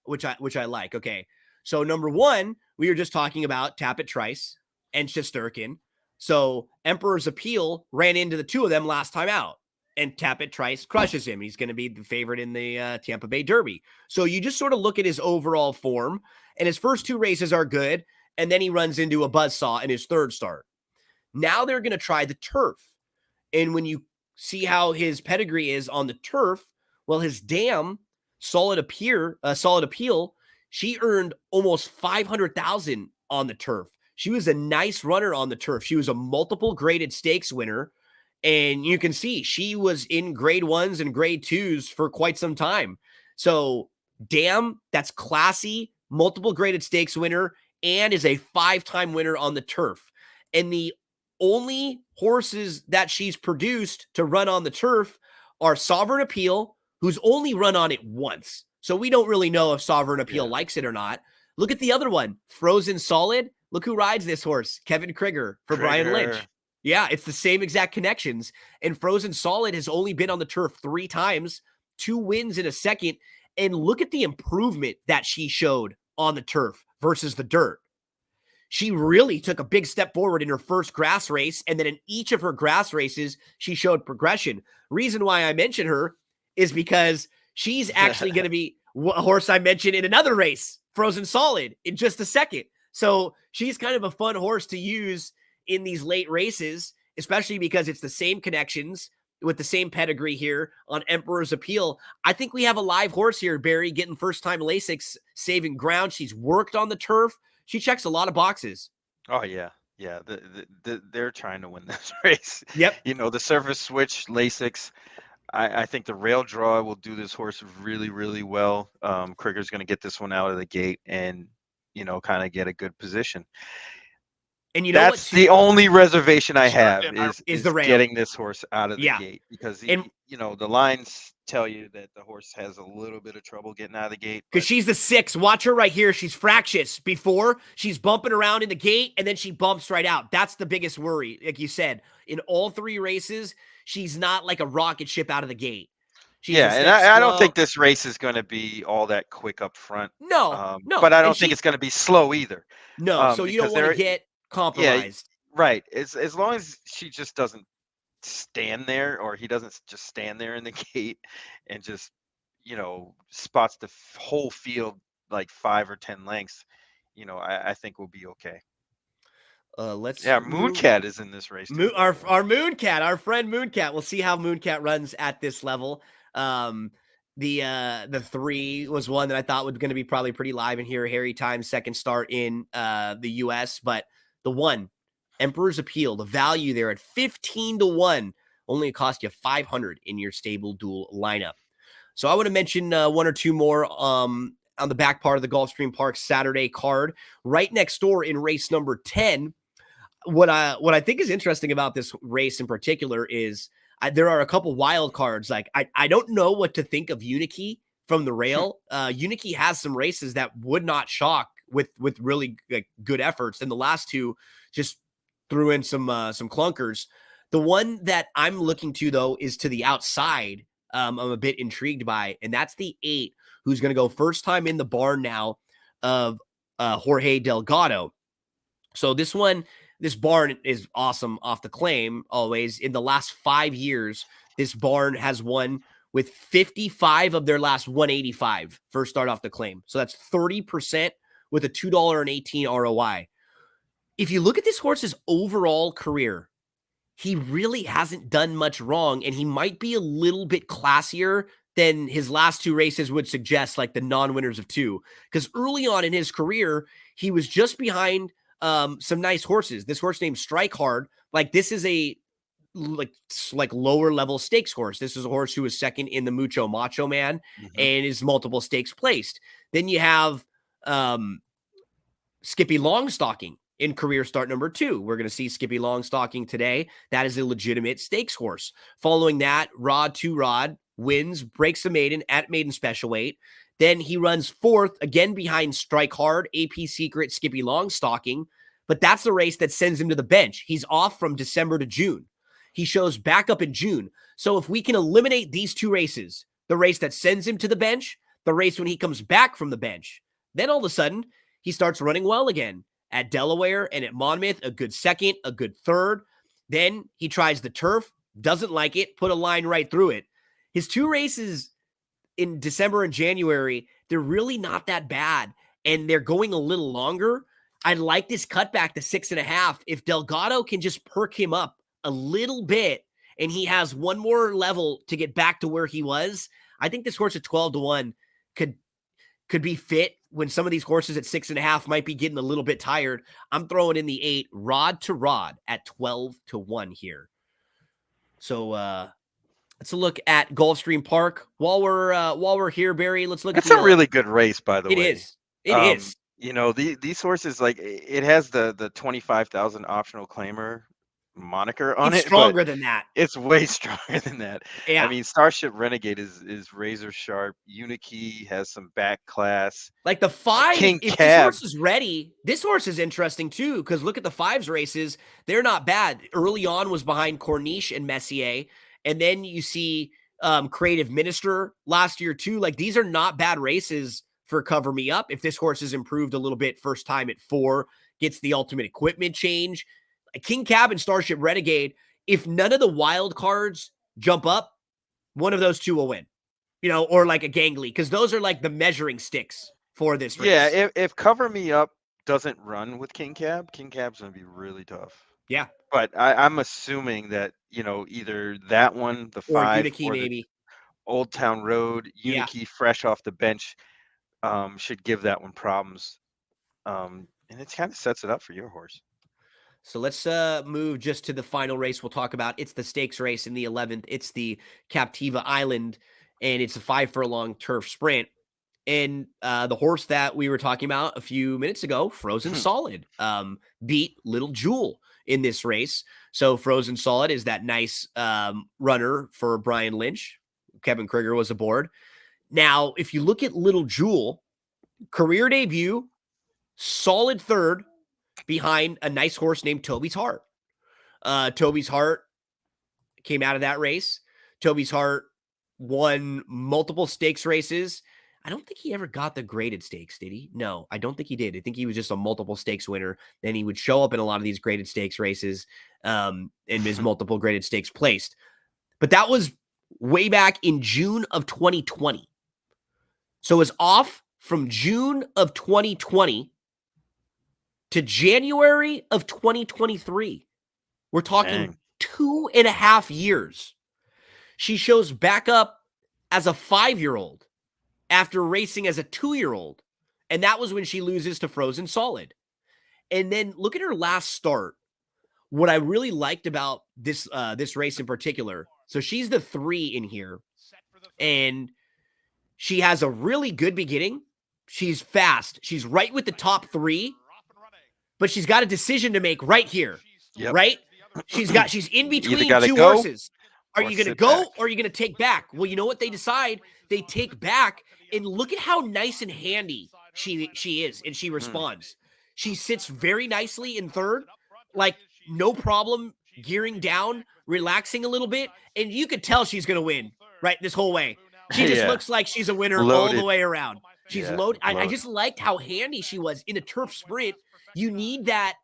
Speaker 3: which I like. Okay. So number 1, we were just talking about Tappet Trice and Shesterkin. So Emperor's Appeal ran into the 2 of them last time out, and Tappet Trice crushes him. He's going to be the favorite in the Tampa Bay Derby. So you just sort of look at his overall form, and his first 2 races are good, and then he runs into a buzzsaw in his 3rd start. Now they're going to try the turf. And when you see how his pedigree is on the turf, well, his dam, Solid Appeal, she earned almost 500,000 on the turf. She was a nice runner on the turf. She was a multiple graded stakes winner. And you can see she was in grade 1s and grade 2s for quite some time. So dam, that's classy, multiple graded stakes winner, and is a 5-time winner on the turf. And the only horses that she's produced to run on the turf are Sovereign Appeal, who's only run on it once. So we don't really know if Sovereign Appeal likes it or not. Look at the other one, Frozen Solid. Look who rides this horse, Kevin Krieger for Brian Lynch. Yeah, it's the same exact connections. And Frozen Solid has only been on the turf 3 times, 2 wins in a second. And look at the improvement that she showed on the turf versus the dirt. She really took a big step forward in her first grass race, and then in each of her grass races, she showed progression. Reason why I mention her is because she's actually going to be a horse I mentioned in another race, Frozen Solid, in just a second. So she's kind of a fun horse to use in these late races, especially because it's the same connections with the same pedigree here on Emperor's Appeal. I think we have a live horse here, Barry, getting first-time Lasix, saving ground. She's worked on the turf. She checks a lot of boxes.
Speaker 4: Oh yeah. Yeah. They're trying to win this race.
Speaker 3: Yep.
Speaker 4: You know, the surface switch, Lasix. I think the rail draw will do this horse really, really well. Krieger's going to get this one out of the gate and, you know, kind of get a good position.
Speaker 3: And you know
Speaker 4: that's the only reservation I have
Speaker 3: is the rail.
Speaker 4: Getting this horse out of the gate, because you know, the lines tell you that the horse has a little bit of trouble getting out of the gate
Speaker 3: because she's the 6. Watch her right here. She's fractious. Before, she's bumping around in the gate and then she bumps right out. That's the biggest worry. Like you said, in all 3 races, she's not like a rocket ship out of the gate.
Speaker 4: And I don't think this race is going to be all that quick up front.
Speaker 3: No,
Speaker 4: but I don't think it's going to be slow either.
Speaker 3: No, so you don't want to get compromised.
Speaker 4: Right. As long as she just doesn't stand there, or he doesn't just stand there in the gate and just, you know, spots the whole field like 5 or 10 lengths, you know, I think we'll be okay. Mooncat is in this race too.
Speaker 3: Our Mooncat, our friend Mooncat. We'll see how Mooncat runs at this level. The 3 was one that I thought was going to be probably pretty live in here. Harry Time's second start in the US, but the 1, Emperor's Appeal, the value there at 15-1 only cost you 500 in your stable duel lineup. So I want to mention 1 or 2 more on the back part of the Gulfstream Park Saturday card. Right next door in race number 10, what I think is interesting about this race in particular is there are a couple wild cards. Like I don't know what to think of Unikey from the rail. Unikey has some races that would not shock with really good efforts, and the last 2 just threw in some clunkers. The one that I'm looking to, though, is to the outside. I'm a bit intrigued by, and that's the 8, who's going to go first time in the barn now of Jorge Delgado. So this barn is awesome off the claim always. In the last 5 years, this barn has won with 55 of their last 185 first start off the claim. So that's 30% with a $2.18 ROI. If you look at this horse's overall career, he really hasn't done much wrong, and he might be a little bit classier than his last 2 races would suggest, like the non-winners of 2. Because early on in his career, he was just behind some nice horses. This horse named Strike Hard, like this is like lower level stakes horse. This is a horse who was second in the Mucho Macho Man and is multiple stakes placed. Then you have Skippy Longstocking in career start number 2. We're going to see Skippy Longstocking today. That is a legitimate stakes horse. Following that, Rod to Rod wins, breaks the maiden at maiden special weight. Then he runs 4th, again behind Strike Hard, AP Secret, Skippy Longstocking. But that's the race that sends him to the bench. He's off from December to June. He shows back up in June. So if we can eliminate these 2 races, the race that sends him to the bench, the race when he comes back from the bench, then all of a sudden, he starts running well again at Delaware and at Monmouth, a good 2nd, a good 3rd. Then he tries the turf, doesn't like it, put a line right through it. His 2 races in December and January, they're really not that bad, and they're going a little longer. I like this cutback to 6.5. If Delgado can just perk him up a little bit and he has one more level to get back to where he was, I think this horse at 12-1 could be fit when some of these horses at 6.5 might be getting a little bit tired. I'm throwing in the 8 Rod to Rod at 12-1 here. So let's look at Gulfstream Park while we're here, Barry. Let's look
Speaker 4: That's
Speaker 3: at
Speaker 4: a really good race, by the way.
Speaker 3: It is.
Speaker 4: You know, these horses, like, it has the 25,000 optional claimer moniker on
Speaker 3: It's
Speaker 4: it.
Speaker 3: stronger
Speaker 4: but
Speaker 3: than that.
Speaker 4: It's way stronger than that.
Speaker 3: Yeah.
Speaker 4: I mean, Starship Renegade is razor sharp. Unikey has some back class.
Speaker 3: Like the 5,
Speaker 4: King
Speaker 3: if
Speaker 4: Cab.
Speaker 3: this horse is ready, this horse is interesting too, because look at the 5s races. They're not bad. Early on was behind Corniche and Messier. And then you see Creative Minister last year too. Like, these are not bad races for Cover Me Up. If this horse has improved a little bit, first time at 4, gets the ultimate equipment change. King Cab and Starship Renegade, if none of the wild cards jump up, one of those 2 will win. You know, or like a Gangly, because those are like the measuring sticks for this race.
Speaker 4: Yeah, if Cover Me Up doesn't run with King Cab's going to be really tough.
Speaker 3: Yeah.
Speaker 4: But I'm assuming that, you know, either that one, the 5,
Speaker 3: Unikey,
Speaker 4: or
Speaker 3: maybe.
Speaker 4: the Old Town Road, Unikey fresh off the bench, should give that one problems. And it kind of sets it up for your horse.
Speaker 3: So let's move just to the final race we'll talk about. It's the stakes race in the 11th. It's the Captiva Island, and it's a 5 furlong turf sprint. And the horse that we were talking about a few minutes ago, Frozen Solid, beat Little Jewel in this race. So Frozen Solid is that nice runner for Brian Lynch. Kevin Krieger was aboard. Now, if you look at Little Jewel, career debut, solid 3rd behind a nice horse named Toby's Heart. Toby's Heart came out of that race. Toby's Heart won multiple stakes races. I don't think he ever got the graded stakes, did he? No, I don't think he did. I think he was just a multiple stakes winner. Then he would show up in a lot of these graded stakes races and his multiple graded stakes placed. But that was way back in June of 2020. So it's off from June of 2020 to January of 2023. We're talking 2.5 years. She shows back up as a 5-year-old after racing as a 2-year-old. And that was when she loses to Frozen Solid. And then look at her last start. What I really liked about this race in particular, so she's the 3 in here, and she has a really good beginning. She's fast. She's right with the top 3, but she's got a decision to make right here, right? She's in between 2 horses. Are you going to go or are you going to take back? Well, you know what they decide? They take back, and look at how nice and handy she is, and she responds. She sits very nicely in 3rd, like no problem, gearing down, relaxing a little bit, and you could tell she's going to win, right, this whole way. She just looks like she's a winner all the way around. She's loaded. I just liked how handy she was in a turf sprint. You need that,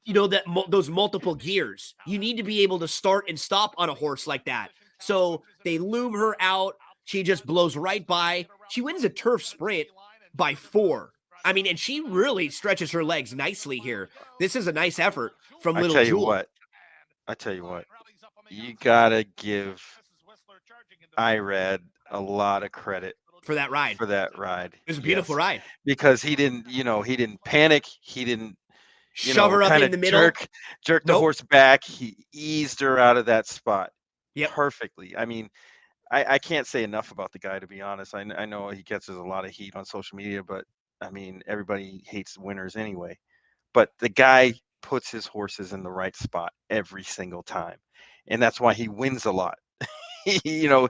Speaker 3: you know, those multiple gears. You need to be able to start and stop on a horse like that. So they loom her out. She just blows right by. She wins a turf sprint by 4. I mean, and she really stretches her legs nicely here. This is a nice effort from Little Jewel.
Speaker 4: I tell you what, you gotta give Irad a lot of credit
Speaker 3: for that ride.
Speaker 4: It was
Speaker 3: a beautiful ride
Speaker 4: because he didn't panic. He didn't
Speaker 3: shove her up
Speaker 4: kind
Speaker 3: in
Speaker 4: of
Speaker 3: the middle.
Speaker 4: jerk the
Speaker 3: Nope.
Speaker 4: horse back. He eased her out of that spot
Speaker 3: Yep.
Speaker 4: perfectly. I mean, I can't say enough about the guy, to be honest. I know he catches a lot of heat on social media, but I mean, everybody hates winners anyway. But the guy puts his horses in the right spot every single time, and that's why he wins a lot. you know,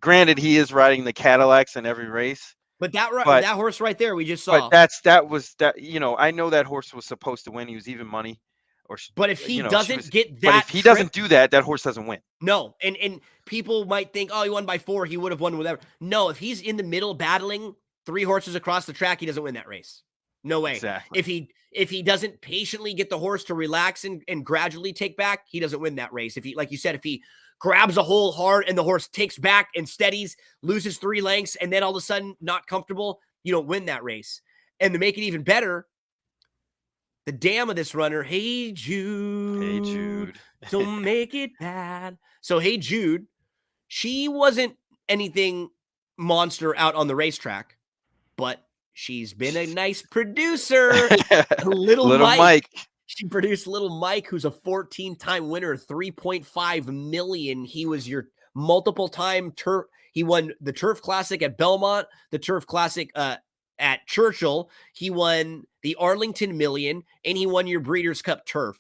Speaker 4: granted, he is riding the Cadillacs in every race,
Speaker 3: But that
Speaker 4: but
Speaker 3: horse right there we just
Speaker 4: but
Speaker 3: saw.
Speaker 4: that was that. I know that horse was supposed to win. He was even money, or
Speaker 3: But if he
Speaker 4: she
Speaker 3: doesn't
Speaker 4: was.
Speaker 3: get
Speaker 4: But if
Speaker 3: that
Speaker 4: he
Speaker 3: trip,
Speaker 4: doesn't do that, that horse doesn't win.
Speaker 3: no. And people might think, oh, he won by 4. He would have won whatever. No, if he's in the middle battling 3 horses across the track, he doesn't win that race. No way.
Speaker 4: Exactly.
Speaker 3: If he doesn't patiently get the horse to relax and gradually take back, he doesn't win that race. If he, like you said, if he grabs a hole hard and the horse takes back and steadies, loses 3 lengths, and then all of a sudden not comfortable, you don't win that race. And to make it even better, the dam of this runner, Hey Jude, don't make it bad. So Hey Jude, she wasn't anything monster out on the racetrack, but she's been a nice producer. Little Mike. She produced Little Mike, who's a 14-time winner, 3.5 million. He was your multiple-time turf. He won the Turf Classic at Belmont, the Turf Classic at Churchill. He won the Arlington Million, and he won your Breeders' Cup Turf.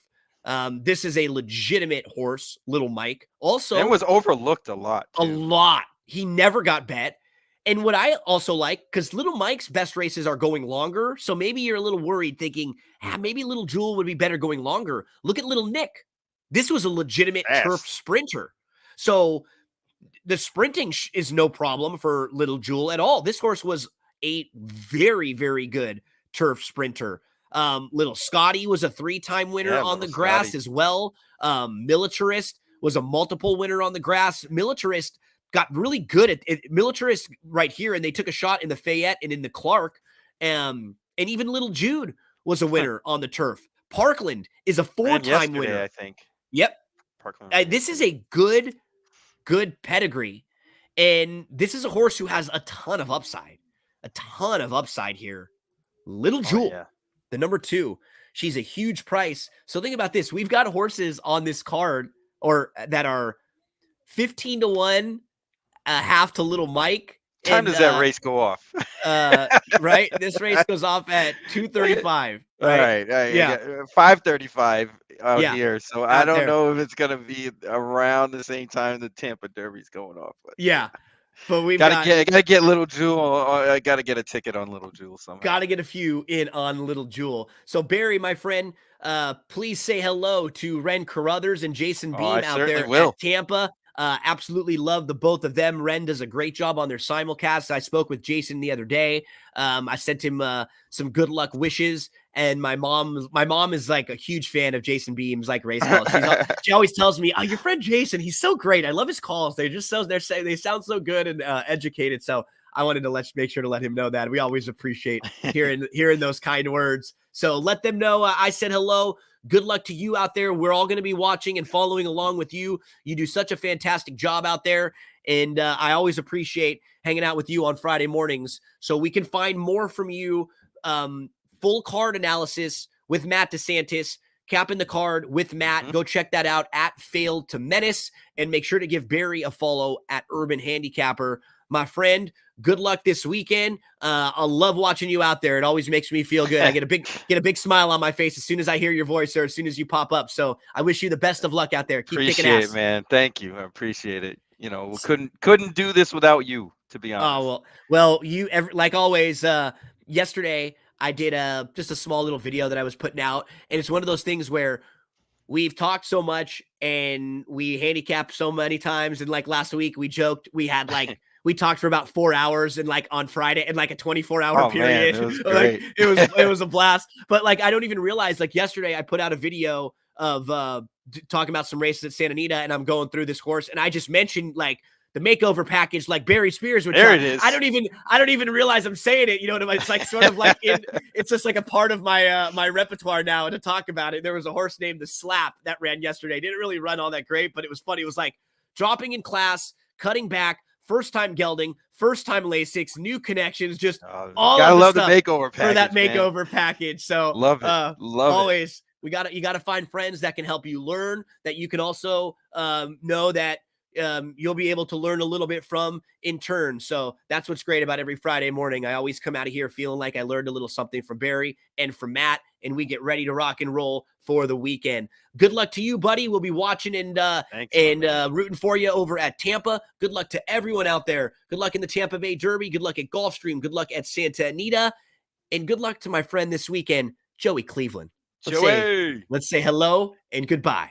Speaker 3: This is a legitimate horse, Little Mike. Also,
Speaker 4: it was overlooked a lot.
Speaker 3: A lot. He never got bet. And what I also like, because Little Mike's best races are going longer, so maybe you're a little worried thinking, maybe Little Jewel would be better going longer. Look at Little Nick. This was a legitimate turf sprinter. So the sprinting is no problem for Little Jewel at all. This horse was a very, very good turf sprinter. Little Scotty was a 3-time winner on the grass as well. Militarist was a multiple winner on the grass. Militarist got really good at Militarist right here, and they took a shot in the Fayette and in the Clark. And even Little Jude was a winner on the turf. Parkland is a 4-time winner.
Speaker 4: I think.
Speaker 3: Yep.
Speaker 4: Parkland.
Speaker 3: This is a good pedigree. And this is a horse who has a ton of upside. A ton of upside here. Little Jewel, the number 2. She's a huge price. So think about this. We've got horses on this card or that are 15-1, half to Little Mike.
Speaker 4: What time does that race go off?
Speaker 3: Right? This race goes off at 2:35.
Speaker 4: Right? Yeah. 5:35 out here. So I don't know if it's gonna be around the same time the Tampa Derby's going off. But
Speaker 3: but we've
Speaker 4: gotta get Little Jewel. I gotta get a ticket on Little Jewel somehow.
Speaker 3: Gotta get a few in on Little Jewel. So Barry, my friend, please say hello to Ren Carruthers and Jason Beam out there at Tampa. Absolutely love the both of them. Ren does a great job on their simulcast. I spoke with Jason the other day. I sent him some good luck wishes, and my mom is like a huge fan of Jason Beam's like race calls. She always tells me, "Oh, your friend Jason, he's so great. I love his calls. They sound so good and educated." So I wanted to make sure to let him know that we always appreciate hearing those kind words. So let them know I said hello. Good luck to you out there. We're all going to be watching and following along with you. You do such a fantastic job out there. And I always appreciate hanging out with you on Friday mornings so we can find more from you. Full card analysis with Matt DeSantis, capping the card with Matt. Go check that out at Failed to Menace, and make sure to give Barry a follow at Urban Handicapper. My friend, good luck this weekend. I love watching you out there. It always makes me feel good. I get a big smile on my face as soon as I hear your voice or as soon as you pop up. So I wish you the best of luck out there. Keep kicking ass.
Speaker 4: Appreciate it, man. Thank you. I appreciate it. We couldn't do this without you, to be honest.
Speaker 3: Oh, well, you like always. Yesterday I did just a small little video that I was putting out, and it's one of those things where we've talked so much and we handicapped so many times. And like last week we joked, we had like, we talked for about 4 hours and like on Friday in like a 24-hour period.
Speaker 4: Man, it was great.
Speaker 3: it was a blast. But like, I don't even realize, like yesterday I put out a video of talking about some races at Santa Anita, and I'm going through this horse, and I just mentioned like the makeover package, like Barry Spears would.
Speaker 4: There it is.
Speaker 3: I don't even realize I'm saying it. You know what I mean? It's like sort of like it's just like a part of my my repertoire now to talk about it. There was a horse named the Slap that ran yesterday. Didn't really run all that great, but it was funny. It was like dropping in class, cutting back, first time gelding, first time LASIX, new connections, just
Speaker 4: Oh,
Speaker 3: all
Speaker 4: gotta
Speaker 3: of the
Speaker 4: love the
Speaker 3: stuff
Speaker 4: makeover
Speaker 3: for that
Speaker 4: package, man.
Speaker 3: makeover package. So
Speaker 4: Love it. Love it.
Speaker 3: always you gotta find friends that can help you learn, that you can also know that you'll be able to learn a little bit from in turn. So that's what's great about every Friday morning. I always come out of here feeling like I learned a little something from Barry and from Matt, and we get ready to rock and roll for the weekend. Good luck to you, buddy. We'll be watching and rooting for you over at Tampa. Good luck to everyone out there. Good luck in the Tampa Bay Derby. Good luck at Gulfstream. Good luck at Santa Anita. And good luck to my friend this weekend, Joey Cleveland. Let's say hello and goodbye.